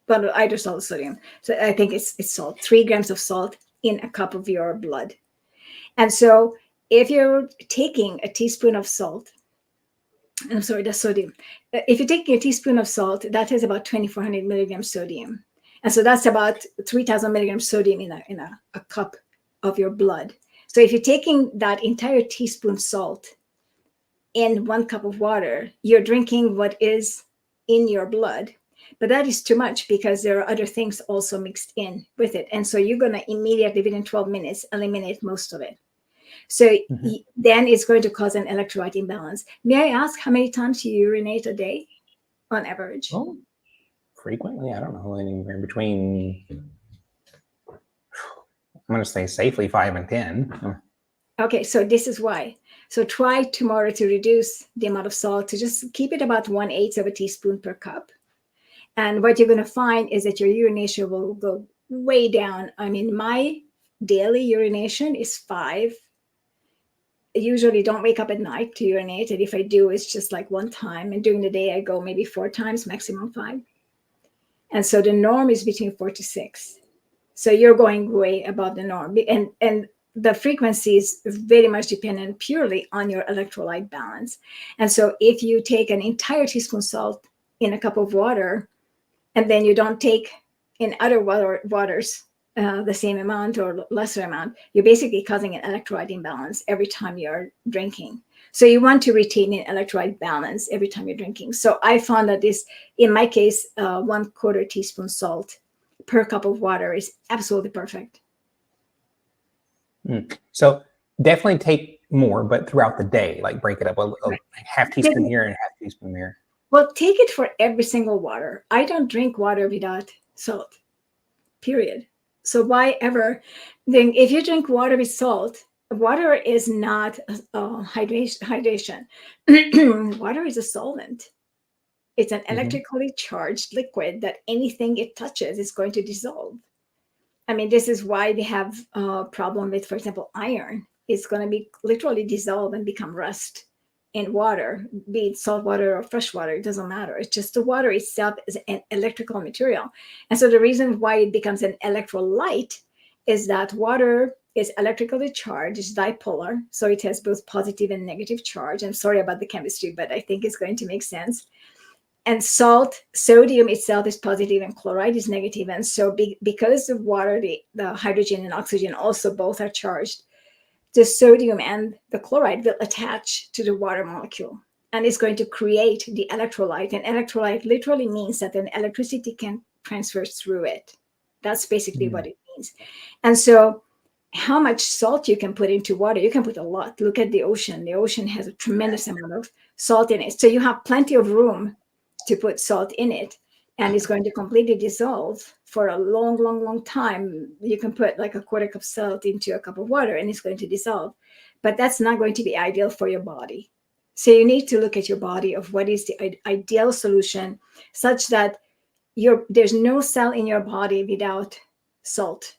but either salt or sodium. So I think it's salt, 3 grams of salt in a cup of your blood. And so if you're taking a teaspoon of salt, I'm sorry, that's sodium. If you're taking a teaspoon of salt, that is about 2,400 milligrams sodium. And so that's about 3,000 milligrams sodium in a cup of your blood. So if you're taking that entire teaspoon salt in 1 cup of water, you're drinking what is in your blood. But that is too much because there are other things also mixed in with it. And so you're going to immediately, within 12 minutes, eliminate most of it. So then it's going to cause an electrolyte imbalance. May I ask how many times you urinate a day on average?
Oh, frequently, I don't know, anywhere between, I'm going to say safely 5 and 10.
Okay, so this is why. So try tomorrow to reduce the amount of salt, to just keep it about 1/8 of a teaspoon per cup. And what you're going to find is that your urination will go way down. I mean, my daily urination is 5. I usually don't wake up at night to urinate. And if I do, it's just like one time. And during the day, I go maybe 4 times, maximum 5. And so the norm is between 4 to 6. So you're going way above the norm. And the frequency is very much dependent purely on your electrolyte balance. And so if you take an entire teaspoon salt in a cup of water, and then you don't take in other waters the same amount or lesser amount, you're basically causing an electrolyte imbalance every time you're drinking. So you want to retain an electrolyte balance every time you're drinking. So I found that this, in my case, 1/4 teaspoon salt per cup of water is absolutely perfect.
So definitely take more, but throughout the day, like break it up a half teaspoon here and half teaspoon there.
Well, take it for every single water. I don't drink water without salt, period. So why ever think if you drink water with salt, water is not hydration. Water is a solvent. It's an electrically charged liquid that anything it touches is going to dissolve. I mean, this is why we have a problem with, for example, iron. It's going to be literally dissolve and become rust in water, be it salt water or fresh water, it doesn't matter. It's just the water itself is an electrical material. And so the reason why it becomes an electrolyte is that water is electrically charged, it's dipolar, so it has both positive and negative charge. I'm sorry about the chemistry, but I think it's going to make sense. And salt, sodium itself is positive and chloride is negative. And so because the water, the hydrogen and oxygen also both are charged, the sodium and the chloride will attach to the water molecule. And it's going to create the electrolyte. And electrolyte literally means that an electricity can transfer through it. That's basically what it means. And so how much salt you can put into water, you can put a lot. Look at the ocean. The ocean has a tremendous amount of salt in it. So you have plenty of room to put salt in it, and it's going to completely dissolve for a long, long, long time. You can put like a 1/4 cup salt into a cup of water and it's going to dissolve, but that's not going to be ideal for your body. So you need to look at your body of what is the ideal solution such that there's no cell in your body without salt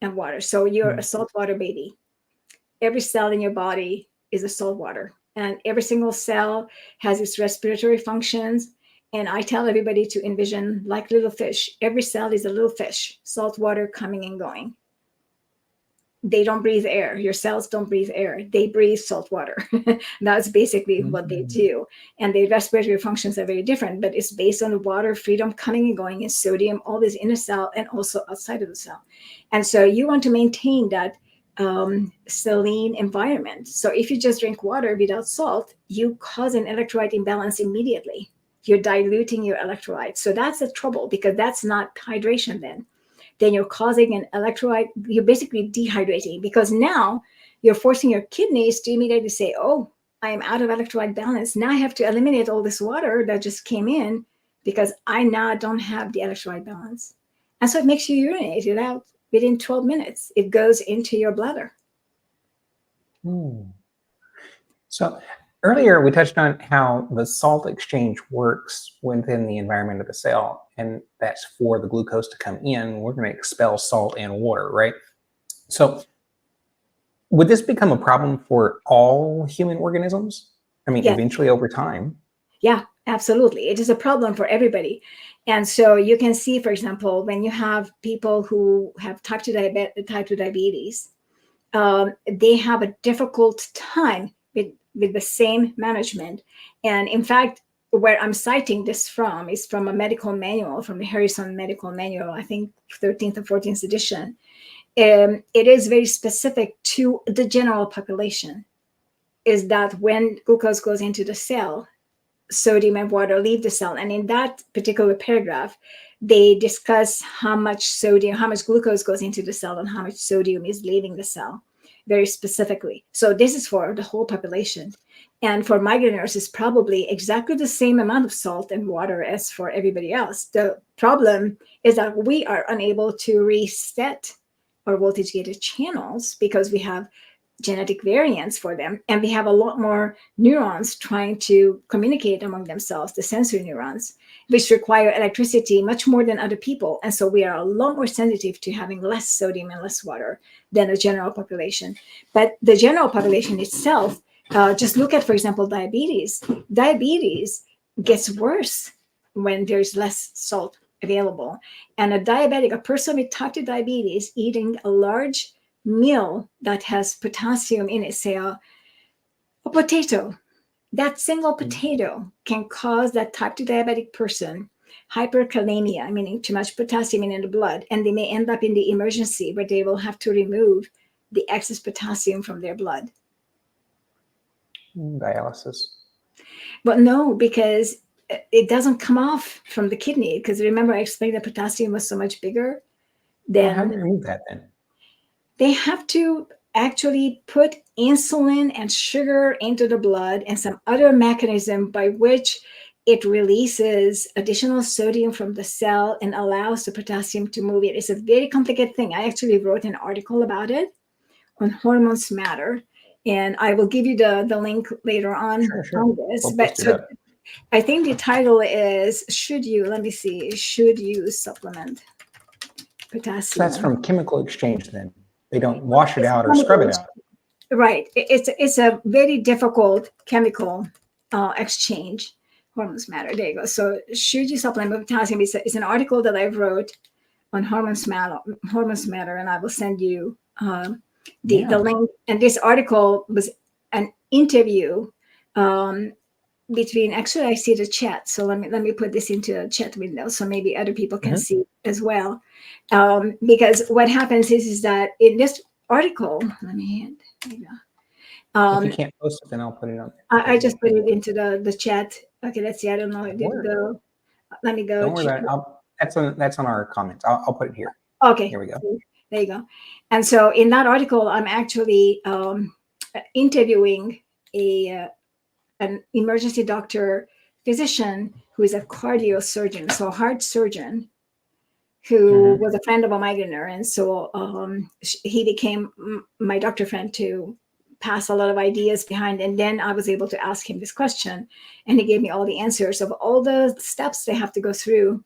and water. So you're a saltwater baby. Every cell in your body is a salt water, and every single cell has its respiratory functions. And I tell everybody to envision like little fish. Every cell is a little fish, salt water coming and going. They don't breathe air. Your cells don't breathe air. They breathe salt water. That's basically what they do. And their respiratory functions are very different, but it's based on the water freedom coming and going, and sodium always in a cell and also outside of the cell. And so you want to maintain that saline environment. So if you just drink water without salt, you cause an electrolyte imbalance immediately. You're diluting your electrolytes. So that's the trouble, because that's not hydration then you're causing an electrolyte, you're basically dehydrating, because now you're forcing your kidneys to immediately say, oh, I am out of electrolyte balance. Now I have to eliminate all this water that just came in because I now don't have the electrolyte balance. And so it makes you urinate it out within 12 minutes. It goes into your bladder.
So earlier we touched on how the salt exchange works within the environment of the cell, and that's for the glucose to come in. We're going to expel salt and water, right? So would this become a problem for all human organisms? I mean, eventually over time.
Yeah, absolutely. It is a problem for everybody. And so you can see, for example, when you have people who have type 2 diabetes, they have a difficult time with the same management. And in fact, where I'm citing this from is from a medical manual, from the Harrison Medical Manual, I think 13th or 14th edition. It is very specific to the general population, is that when glucose goes into the cell, sodium and water leave the cell. And in that particular paragraph, they discuss how much sodium, how much glucose goes into the cell and how much sodium is leaving the cell very specifically. So this is for the whole population. And for migraineurs, it's probably exactly the same amount of salt and water as for everybody else. The problem is that we are unable to reset our voltage gated channels because we have genetic variants for them, and we have a lot more neurons trying to communicate among themselves, the sensory neurons, which require electricity much more than other people. And so we are a lot more sensitive to having less sodium and less water than the general population. But the general population itself, just look at, for example, diabetes. Diabetes gets worse when there's less salt available. And a person with type 2 diabetes eating a large meal that has potassium in it, say a potato, that single potato can cause that type 2 diabetic person hyperkalemia, meaning too much potassium in the blood, and they may end up in the emergency where they will have to remove the excess potassium from their blood.
Dialysis.
But no, because it doesn't come off from the kidney, because remember I explained that potassium was so much bigger than...
How do you remove that then?
They have to actually put insulin and sugar into the blood and some other mechanism by which it releases additional sodium from the cell and allows the potassium to move it. It's a very complicated thing. I actually wrote an article about it on Hormones Matter, and I will give you the link later on on this.
We'll
but so I think the title is should you supplement potassium?
So that's from chemical exchange then. They don't wash it out or scrub it out.
Right. It's a very difficult chemical exchange. Hormones Matter. There you go. So should you supplement potassium? It's an article that I wrote on Hormones Matter, and I will send you the link. And this article was an interview between, actually I see the chat. So let me put this into a chat window so maybe other people can see as well. Because what happens is that in this article, there you go.
If you can't post it, then I'll put it on.
I just put it into the chat. Okay, let's see. I don't know. It didn't go. Let me go.
Don't worry about it. That's on our comments. I'll put it here.
Okay.
Here we go.
There you go. And so in that article, I'm actually interviewing an emergency doctor physician who is a cardiosurgeon, so a heart surgeon, who was a friend of a migraineur. And so he became my doctor friend to pass a lot of ideas behind. And then I was able to ask him this question, and he gave me all the answers of all the steps they have to go through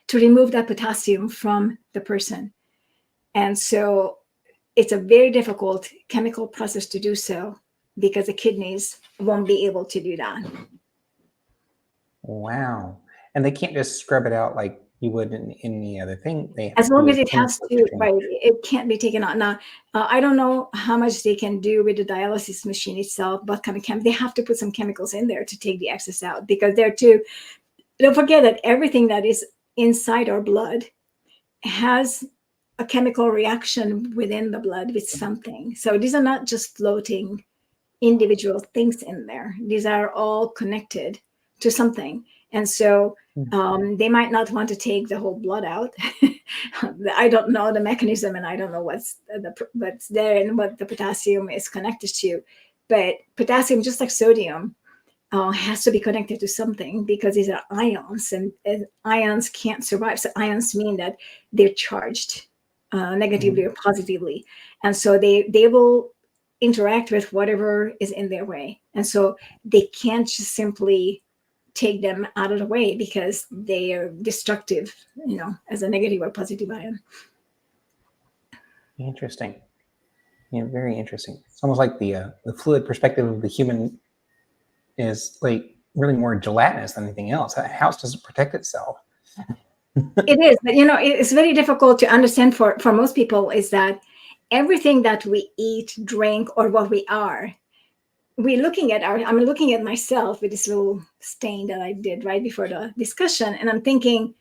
to remove that potassium from the person. And so it's a very difficult chemical process to do so, because the kidneys won't be able to do that.
Wow. And they can't just scrub it out like you would in any other thing.
As long as it has to, right, it can't be taken out. Now, I don't know how much they can do with the dialysis machine itself, but they have to put some chemicals in there to take the excess out, because don't forget that everything that is inside our blood has a chemical reaction within the blood with something. So these are not just floating individual things in there. These are all connected to something. And so they might not want to take the whole blood out. I don't know the mechanism, and I don't know what's there and what the potassium is connected to. But potassium, just like sodium, has to be connected to something, because these are ions, and ions can't survive. So ions mean that they're charged negatively or positively. And so they will interact with whatever is in their way. And so they can't just simply take them out of the way, because they are destructive, as a negative or positive ion.
Interesting. Yeah, very interesting. It's almost like the fluid perspective of the human is like really more gelatinous than anything else. How does it protect itself?
It is, but it's very difficult to understand for most people, is that everything that we eat, drink, or what we are, I'm looking at myself with this little stain that I did right before the discussion, and I'm thinking,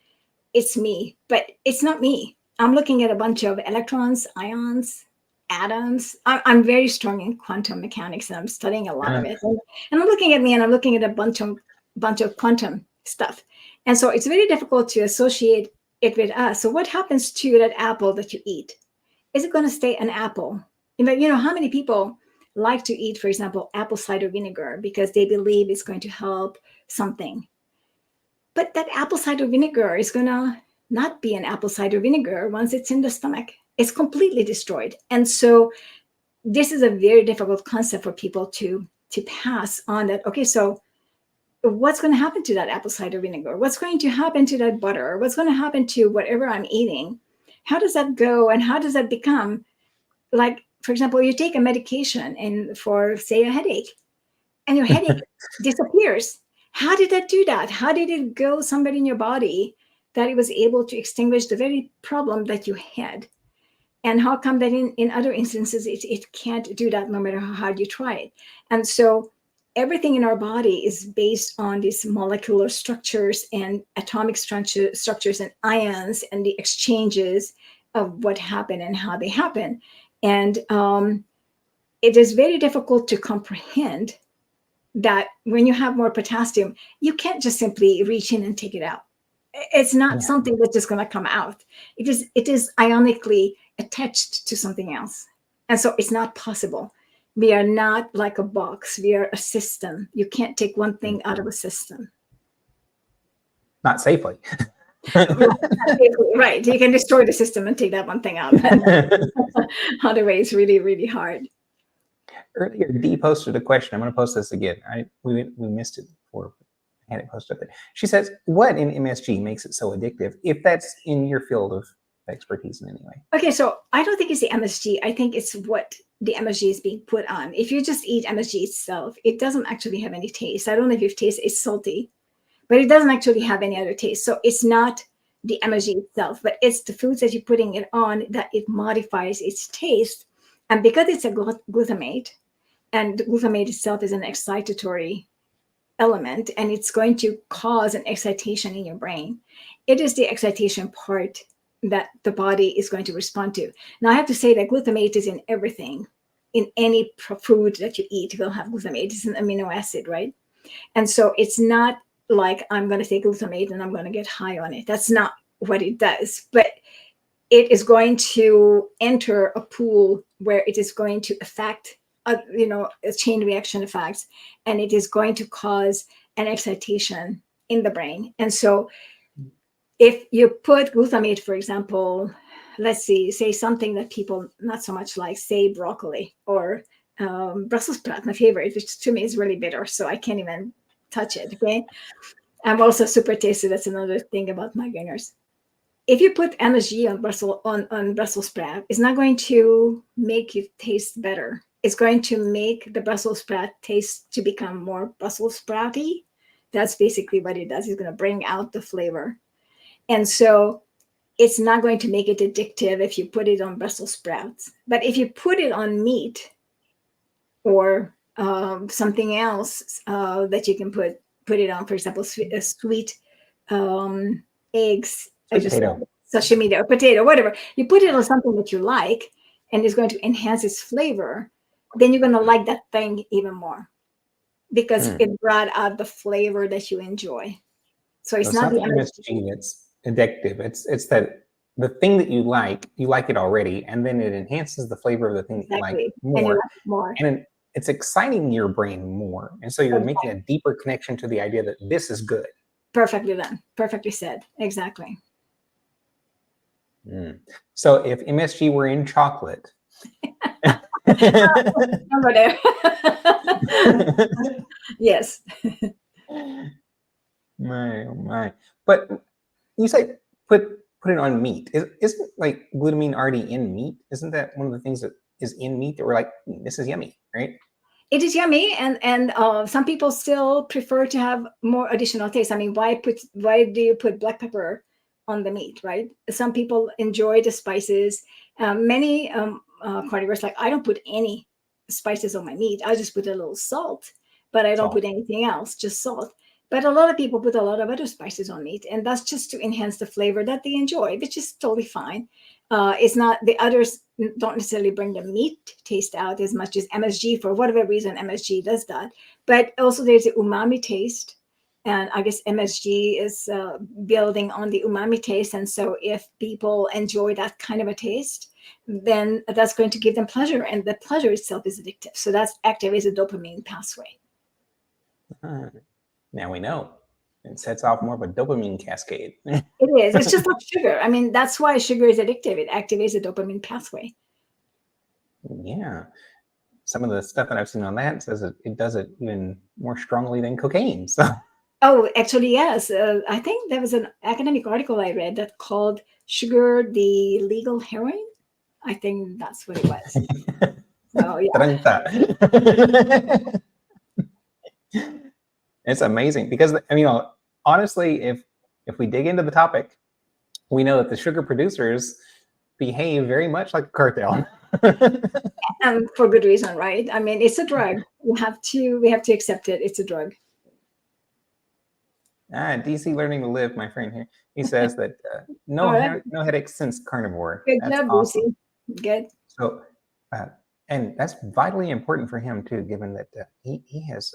it's me, but it's not me. I'm looking at a bunch of electrons, ions, atoms. I'm very strong in quantum mechanics, and I'm studying a lot of it. And I'm looking at me, and I'm looking at a bunch of quantum stuff. And so it's very difficult to associate it with us. So what happens to that apple that you eat? Is it going to stay an apple? How many people like to eat, for example, apple cider vinegar because they believe it's going to help something? But that apple cider vinegar is going to not be an apple cider vinegar once it's in the stomach. It's completely destroyed. And so this is a very difficult concept for people to pass on, that, okay, so what's going to happen to that apple cider vinegar? What's going to happen to that butter? What's going to happen to whatever I'm eating? How does that go? And how does that become, like, for example, you take a medication and for, say, a headache, and your headache disappears. How did that do that? How did it go somewhere in your body that it was able to extinguish the very problem that you had? And how come that in other instances it can't do that no matter how hard you try it? And so everything in our body is based on these molecular structures and atomic structures and ions and the exchanges of what happen and how they happen. And it is very difficult to comprehend that when you have more potassium, you can't just simply reach in and take it out. It's not something that's just going to come out. It is ionically attached to something else. And so it's not possible. We are not like a box. We are a system. You can't take one thing out of a system.
Not safely.
Right. You can destroy the system and take that one thing out. Otherwise, it's really, really hard.
Earlier, Dee posted a question. I'm going to post this again. We missed it before. I had it posted up there. She says, what in MSG makes it so addictive, if that's in your field of expertise in any way?
Okay, so I don't think it's the MSG. I think it's what the MSG is being put on. If you just eat MSG itself, it doesn't actually have any taste. I don't know if you've tasted, it's salty, but it doesn't actually have any other taste. So it's not the MSG itself, but it's the foods that you're putting it on that it modifies its taste. And because it's a glutamate, and the glutamate itself is an excitatory element, and it's going to cause an excitation in your brain. It is the excitation part that the body is going to respond to. Now, I have to say that glutamate is in everything. In any food that you eat, you'll have glutamate. It's an amino acid, right? And so it's not like I'm going to take glutamate and I'm going to get high on it. That's not what it does. But it is going to enter a pool where it is going to affect a chain reaction effects, and it is going to cause an excitation in the brain. And so if you put glutamate, for example, let's say something that people not so much like, say broccoli or Brussels sprout, my favorite, which to me is really bitter, so I can't even touch it, okay? I'm also super tasty. That's another thing about migraineurs. If you put MSG on Brussels sprout, it's not going to make it taste better. It's going to make the Brussels sprout taste to become more Brussels sprouty. That's basically what it does. It's going to bring out the flavor. And so it's not going to make it addictive if you put it on Brussels sprouts. But if you put it on meat or something else that you can put it on, for example, sweet eggs, sashimi or potato, whatever, you put it on something that you like and it's going to enhance its flavor, then you're going to like that thing even more because it brought out the flavor that you enjoy. So it's not the
MSG that's addictive. It's that the thing that you like it already, and then it enhances the flavor of the thing that you like more.
And you like it more.
And it's exciting your brain more. And so you're making a deeper connection to the idea that this is good.
Perfectly done. Perfectly said. Exactly.
So if MSG were in chocolate,
over there. Yes.
My. But you say put it on meat. Isn't like glutamine already in meat? Isn't that one of the things that is in meat that we're like, this is yummy, right?
It is yummy, and some people still prefer to have more additional taste. I mean, why do you put black pepper on the meat, right? Some people enjoy the spices. Many carnivores, like I don't put any spices on my meat. I just put a little salt, but I don't put anything else, just salt. But a lot of people put a lot of other spices on meat, and that's just to enhance the flavor that they enjoy, which is totally fine. It's not, the others don't necessarily bring the meat taste out as much as MSG. For whatever reason, MSG does that. But also there's the umami taste. And I guess MSG is building on the umami taste. And so if people enjoy that kind of a taste, then that's going to give them pleasure. And the pleasure itself is addictive. So that's activates a dopamine pathway.
Now we know. It sets off more of a dopamine cascade.
It is. It's just like sugar. I mean, that's why sugar is addictive. It activates a dopamine pathway.
Yeah. Some of the stuff that I've seen on that says it does it even more strongly than cocaine. So.
Oh, actually, yes. I think there was an academic article I read that called sugar the legal heroin. I think that's what it was. So, yeah.
It's amazing because, honestly, if we dig into the topic, we know that the sugar producers behave very much like a cartel.
And for good reason, right? I mean, it's a drug. We have to accept it. It's a drug.
DC Learning to Live, my friend here, he says that no headaches since carnivore.
Good
That's
job,
awesome.
Lucy. Good.
So, and that's vitally important for him too, given that he has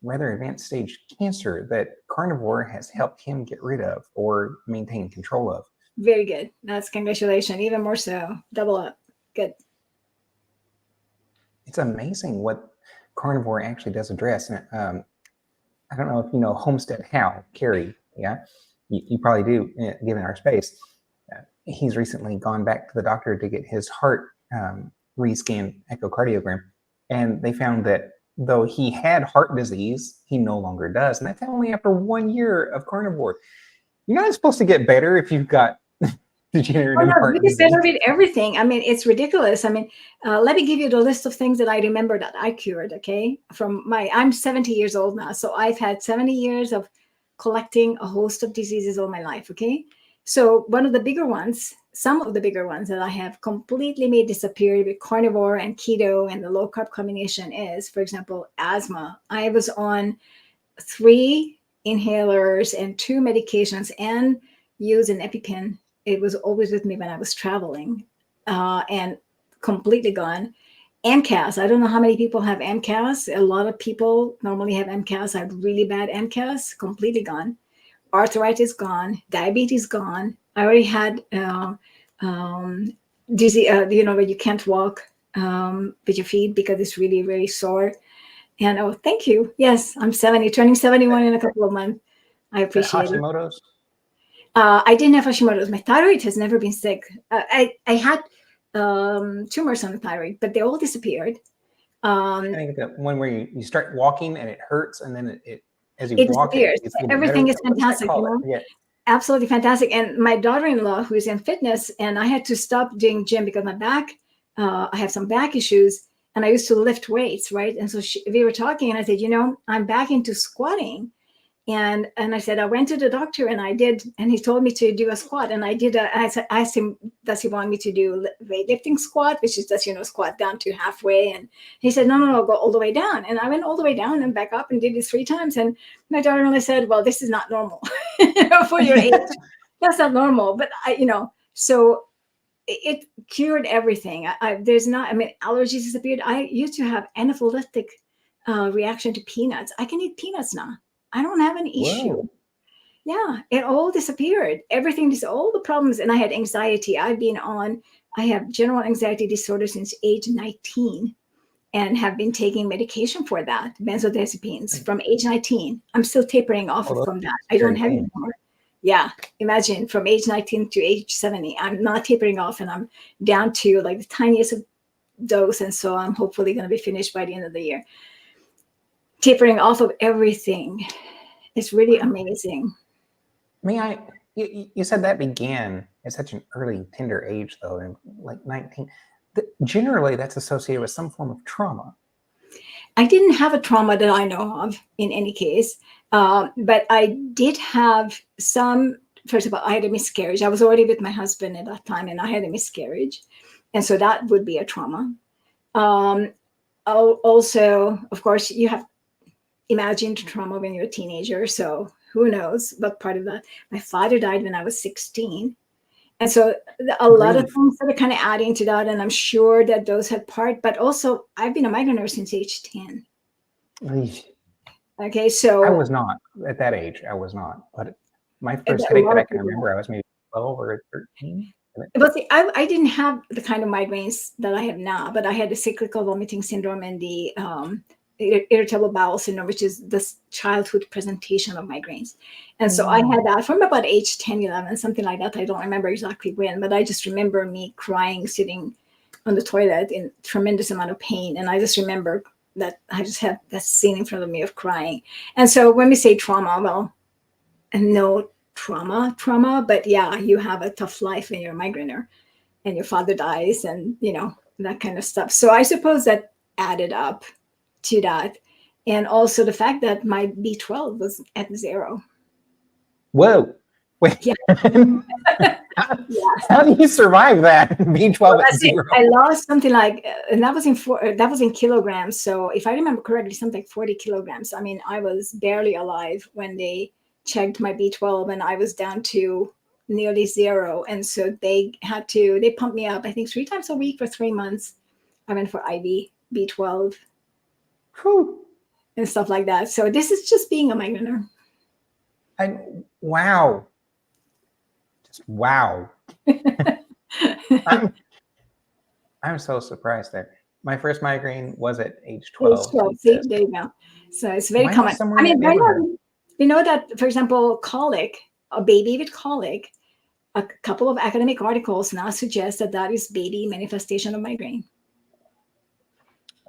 rather advanced stage cancer that carnivore has helped him get rid of or maintain control of.
Very good. That's congratulations. Even more so. Double up. Good.
It's amazing what carnivore actually does address. I don't know if you know Homestead Hal, Carrie. Yeah, you probably do, given our space. He's recently gone back to the doctor to get his heart rescan echocardiogram, and they found that though he had heart disease, he no longer does. And that's only after 1 year of carnivore. You're not supposed to get better if you've got degenerative heart disease.
You get better with everything. I mean, it's ridiculous. I mean, let me give you the list of things that I remember that I cured, okay? I'm 70 years old now, so I've had 70 years of collecting a host of diseases all my life, okay? So some of the bigger ones that I have completely made disappear with carnivore and keto and the low carb combination is, for example, asthma. I was on 3 inhalers and 2 medications and used an EpiPen. It was always with me when I was traveling, and completely gone. MCAS. I don't know how many people have MCAS. A lot of people normally have MCAS. I have really bad MCAS, completely gone. Arthritis gone. Diabetes gone. I already had dizzy, where you can't walk with your feet because it's really, really sore. And oh, thank you. Yes, I'm 70, turning 71 in a couple of months. I appreciate it.
Hashimoto's?
I didn't have Hashimoto's. My thyroid has never been sick. I had tumors on the thyroid, but they all disappeared.
I think the one where you start walking and it hurts, and then it as you walk,
disappears. Everything is fantastic.
Yeah.
Absolutely fantastic. And my daughter-in-law, who is in fitness, and I had to stop doing gym because my back, I have some back issues, and I used to lift weights, right? And so we were talking, and I said, I'm back into squatting. And I said, I went to the doctor and I did, and he told me to do a squat. And I did, I asked him, does he want me to do weightlifting squat, which is just, squat down to halfway. And he said, no, go all the way down. And I went all the way down and back up and did it 3 times. And my daughter-in-law said, well, this is not normal for your age. That's not normal. But so it cured everything. Allergies disappeared. I used to have anaphylactic reaction to peanuts. I can eat peanuts now. I don't have an issue.
Whoa.
Yeah, it all disappeared. Everything, all the problems. And I had anxiety. I have general anxiety disorder since age 19 and have been taking medication for that, benzodiazepines, from age 19. I'm still tapering off from that. I don't have it anymore. Yeah, imagine from age 19 to age 70. I'm not tapering off, and I'm down to like the tiniest dose. And so I'm hopefully going to be finished by the end of the year. Tapering off of everything. It's really amazing.
You said that began at such an early, tender age, though, in like 19. Generally, that's associated with some form of trauma.
I didn't have a trauma that I know of in any case, but I did have some. First of all, I had a miscarriage. I was already with my husband at that time, and I had a miscarriage. And so that would be a trauma. Also, of course, you have imagined trauma when you're a teenager. So who knows what part of that. My father died when I was 16. And so a lot of things that are kind of adding to that. And I'm sure that those had part, but also I've been a migraine nurse since age 10. Okay, so
I was not at that age. I was not, but my first headache that I can remember, I was maybe 12 or 13.
But see, I didn't have the kind of migraines that I have now, but I had the cyclical vomiting syndrome and the irritable bowel syndrome, which is this childhood presentation of migraines. And so I had that from about age 10, 11, something like that. I don't remember exactly when, but I just remember me crying, sitting on the toilet in tremendous amount of pain. And I just remember that I just had that scene in front of me of crying. And so when we say trauma, well, no trauma, but yeah, you have a tough life when you're a migrainer and your father dies and, that kind of stuff. So I suppose that added up to that. And also the fact that my B12 was at 0.
Whoa. Wait.
Yeah.
How do you survive that? B12 at 0.
I lost something like, and that was in kilograms. So if I remember correctly, something like 40 kilograms. I mean, I was barely alive when they checked my B12 and I was down to nearly 0. And so they pumped me up, I think 3 times a week for 3 months. I went for IV B12 and stuff like that. So this is just being a migrainer.
Wow. Just wow. I'm so surprised there. My first migraine was at age 12.
Age 12. See, there you go. So it's very common. I mean, we know that, for example, colic, a baby with colic, a couple of academic articles now suggest that is baby manifestation of migraine.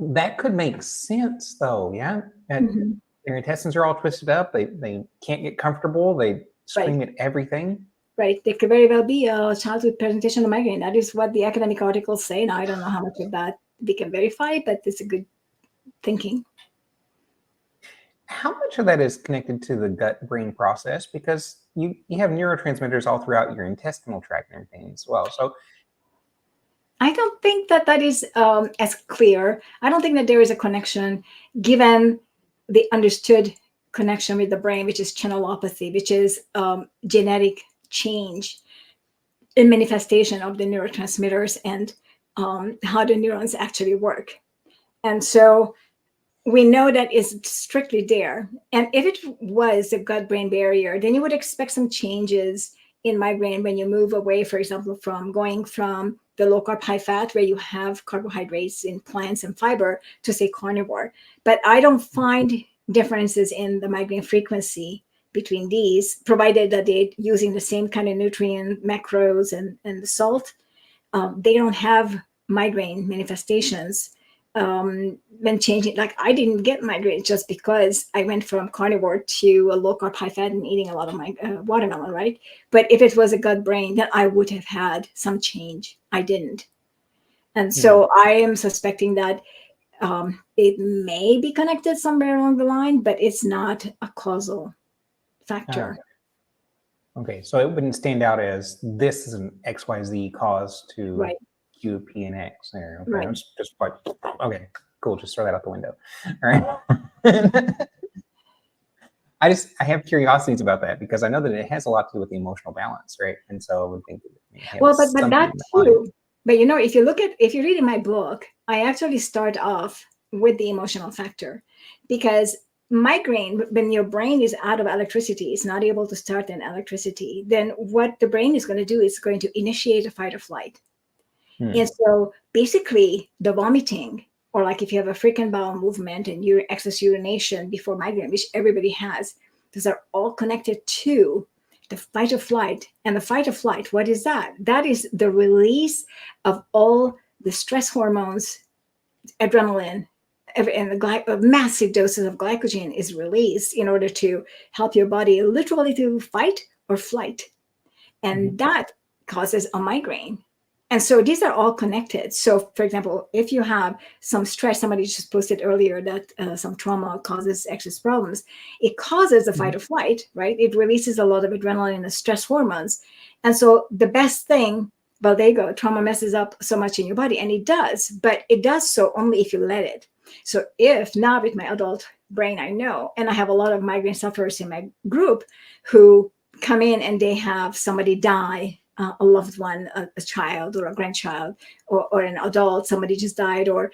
That could make sense, though. Yeah, their intestines are all twisted up. They can't get comfortable. They scream at everything.
Right. It could very well be a childhood presentation of migraine. That is what the academic articles say. Now, I don't know how much of that we can verify, but it's a good thinking.
How much of that is connected to the gut-brain process? Because you have neurotransmitters all throughout your intestinal tract and everything as well. So
I don't think that is as clear. I don't think that there is a connection given the understood connection with the brain, which is channelopathy, which is genetic change in manifestation of the neurotransmitters and how the neurons actually work. And so we know that is strictly there. And if it was a gut-brain barrier, then you would expect some changes in migraine when you move away, for example, from going from the low carb high fat where you have carbohydrates in plants and fiber to say carnivore. But I don't find differences in the migraine frequency between these, provided that they're using the same kind of nutrient macros and the salt. They don't have migraine manifestations when changing. Like I didn't get migraine just because I went from carnivore to a low carb high fat and eating a lot of my watermelon, right? But if it was a gut brain, then I would have had some change. I didn't. And so I am suspecting that it may be connected somewhere along the line, but it's not a causal factor.
Okay, so it wouldn't stand out as this is an XYZ cause to Q, P, and X there. Okay,
Right.
just quite okay, cool. Just throw that out the window. All right. I have curiosities about that because I know that it has a lot to do with the emotional balance, right? And so I would think that
but that too. But if you read in my book, I actually start off with the emotional factor, because migraine, when your brain is out of electricity, it's not able to start an electricity, then what the brain is going to do is going to initiate a fight or flight. And so basically the vomiting, or like if you have a frequent bowel movement and excess urination before migraine, which everybody has, those are all connected to the fight or flight. And the fight or flight, what is that? That is the release of all the stress hormones, adrenaline, and massive doses of glycogen is released in order to help your body literally to fight or flight. And that causes a migraine. And so these are all connected. So, for example, if you have some stress, somebody just posted earlier that some trauma causes excess problems. It causes a fight or flight, right? It releases a lot of adrenaline and the stress hormones. And so the best thing Well, there you go. Trauma messes up so much in your body, and it does, but it does so only if you let it. So if now with my adult brain, I know, and I have a lot of migraine sufferers in my group who come in and they have somebody die, a loved one, a child or a grandchild, or an adult, somebody just died, or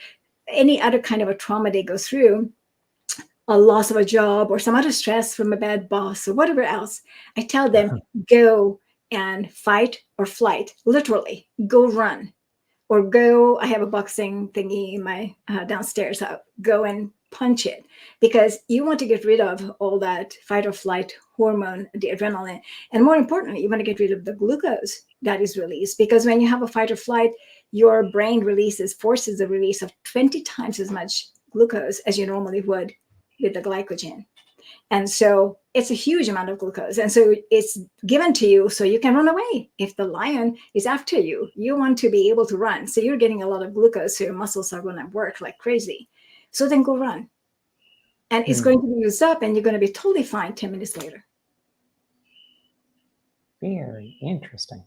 any other kind of a trauma they go through, a loss of a job or some other stress from a bad boss or whatever else, I tell them, go and fight or flight, literally, go run or go. I have a boxing thingy in my downstairs. I'll go and punch it, because you want to get rid of all that fight or flight hormone, the adrenaline. And more importantly, you want to get rid of the glucose that is released, because when you have a fight or flight, your brain forces the release of 20 times as much glucose as you normally would with the glycogen. And so it's a huge amount of glucose. And so it's given to you so you can run away. If the lion is after you, you want to be able to run. So you're getting a lot of glucose, so your muscles are going to work like crazy. So then go run. And it's going to be used up, and you're going to be totally fine 10 minutes later.
Very interesting.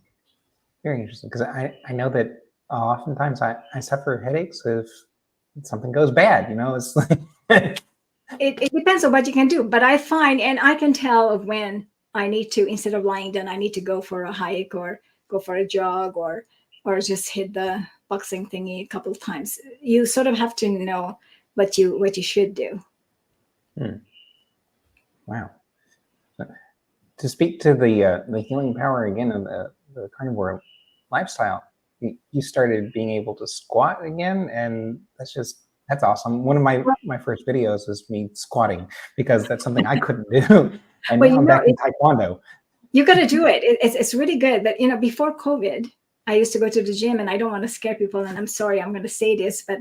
Very interesting. Because I know that oftentimes I suffer headaches if something goes bad, you know, it's like
It depends on what you can do, but I find, and I can tell of when I need to, instead of lying down, I need to go for a hike or go for a jog or just hit the boxing thingy a couple of times. You sort of have to know what you should do.
Wow. To speak to the healing power again of the carnivore lifestyle, you started being able to squat again, and that's awesome. One of my first videos was me squatting, because that's something I couldn't do. And
well,
now I'm back in Taekwondo.
You got to do it. It's really good. But, before COVID, I used to go to the gym, and I don't want to scare people, and I'm sorry, I'm going to say this, but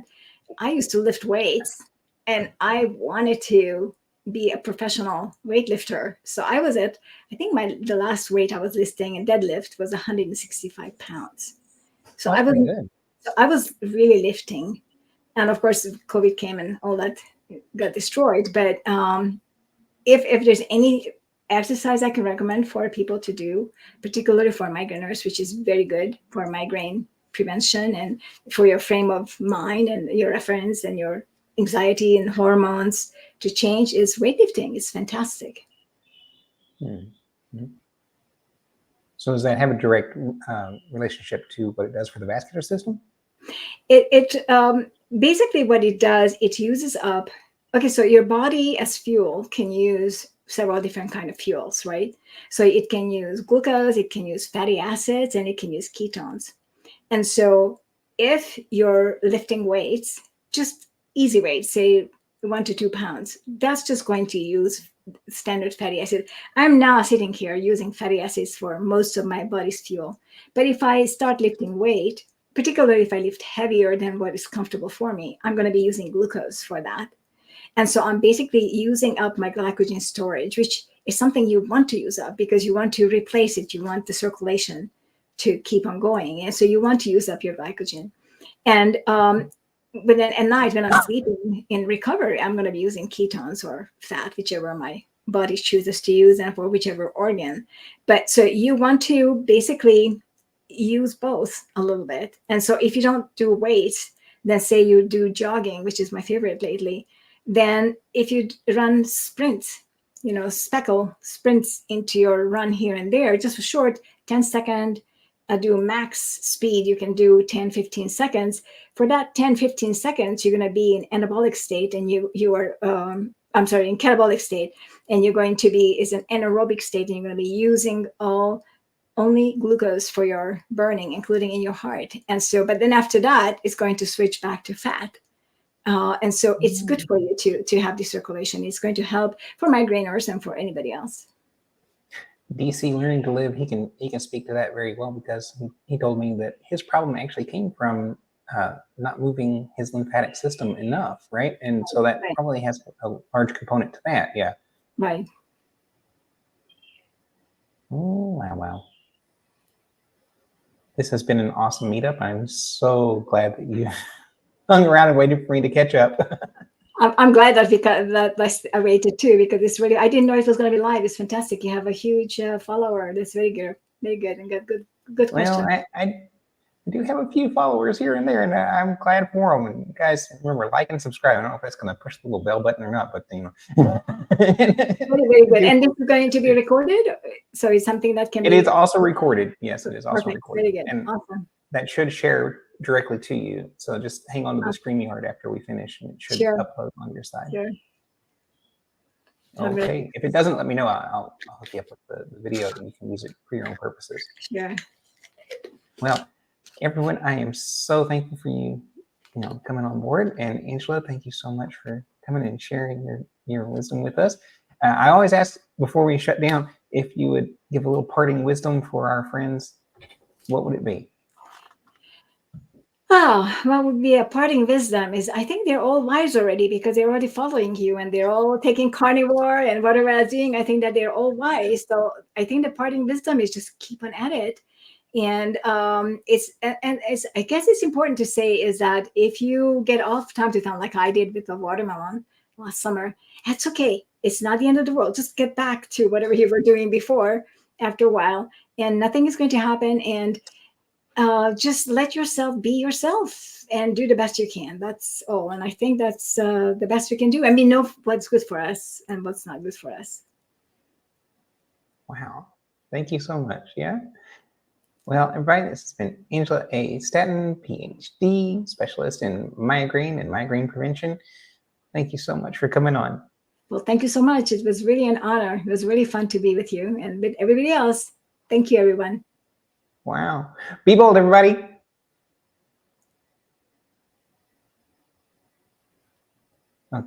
I used to lift weights, and I wanted to be a professional weightlifter. So I was I think the last weight I was lifting in deadlift was 165 pounds. So I was really lifting. And of course, COVID came and all that got destroyed. But if there's any exercise I can recommend for people to do, particularly for migraineurs, which is very good for migraine prevention and for your frame of mind and your reference and your anxiety and hormones to change, is weightlifting. It's fantastic.
Mm-hmm. So does that have a direct relationship to what it does for the vascular system?
It basically what it does, it uses up. Okay, so your body as fuel can use several different kind of fuels, right? So it can use glucose, it can use fatty acids, and it can use ketones. And so if you're lifting weights, just easy weights, say 1 to 2 pounds, that's just going to use standard fatty acid. I'm now sitting here using fatty acids for most of my body's fuel. But if I start lifting weight, particularly if I lift heavier than what is comfortable for me, I'm going to be using glucose for that. And so I'm basically using up my glycogen storage, which is something you want to use up because you want to replace it. You want the circulation to keep on going. And so you want to use up your glycogen. And but then at night when I'm sleeping in recovery, I'm going to be using ketones or fat, whichever my body chooses to use, and for whichever organ. But so you want to basically use both a little bit. And so if you don't do weights, then say you do jogging, which is my favorite lately, then if you run sprints, speckle sprints into your run here and there, just a short 10-second, do max speed, you can do 10-15 seconds. For that 10-15 seconds, you're going to be in anabolic state, and you are in catabolic state, and you're going to be is an anaerobic state, and you're going to be using only glucose for your burning, including in your heart. And so, but then after that, it's going to switch back to fat. And so it's good for you to have the circulation. It's going to help for migraineurs and for anybody else.
DC learning to live, he can speak to that very well, because he told me that his problem actually came from not moving his lymphatic system enough, right? And so that probably has a large component to that. Yeah.
Right.
Oh, wow. This has been an awesome meetup. I'm so glad that you hung around and waited for me to catch up.
I'm glad that I waited too, because it's really, I didn't know it was going to be live. It's fantastic. You have a huge follower. That's very good, and got good questions.
Well, we do have a few followers here and there, and I'm glad for them. And guys, remember, like and subscribe. I don't know if that's going to push the little bell button or not, but you know.
Very, very good. And this is going to be recorded, so it's something that can
It
be.
is also recorded. Yes, it is also
Perfect.
recorded.
Very good.
And
Awesome.
that should share directly to you. So just hang on to the StreamYard after we finish, and it should upload on your side.
Sure.
Okay. If it doesn't, let me know. I'll hook you up with the video, and you can use it for your own purposes.
Yeah.
Well, everyone, I am so thankful for you, coming on board. And Angela, thank you so much for coming and sharing your wisdom with us. I always ask before we shut down if you would give a little parting wisdom for our friends. What would it be?
Oh, what would be a parting wisdom is I think they're all wise already because they're already following you and they're all taking carnivore and whatever they're doing. I think that they're all wise. So I think the parting wisdom is just keep on at it. And it's I guess it's important to say is that if you get off time to time, like I did with the watermelon last summer, that's okay. It's not the end of the world. Just get back to whatever you were doing before after a while, and nothing is going to happen. And just let yourself be yourself and do the best you can. That's all. And I think that's the best we can do. And we know what's good for us and what's not good for us.
Wow. Thank you so much. Yeah. Well, everybody, this has been Angela A. Stanton, PhD, specialist in migraine and migraine prevention. Thank you so much for coming on.
Well, thank you so much. It was really an honor. It was really fun to be with you and with everybody else. Thank you, everyone.
Wow. Be bold, everybody.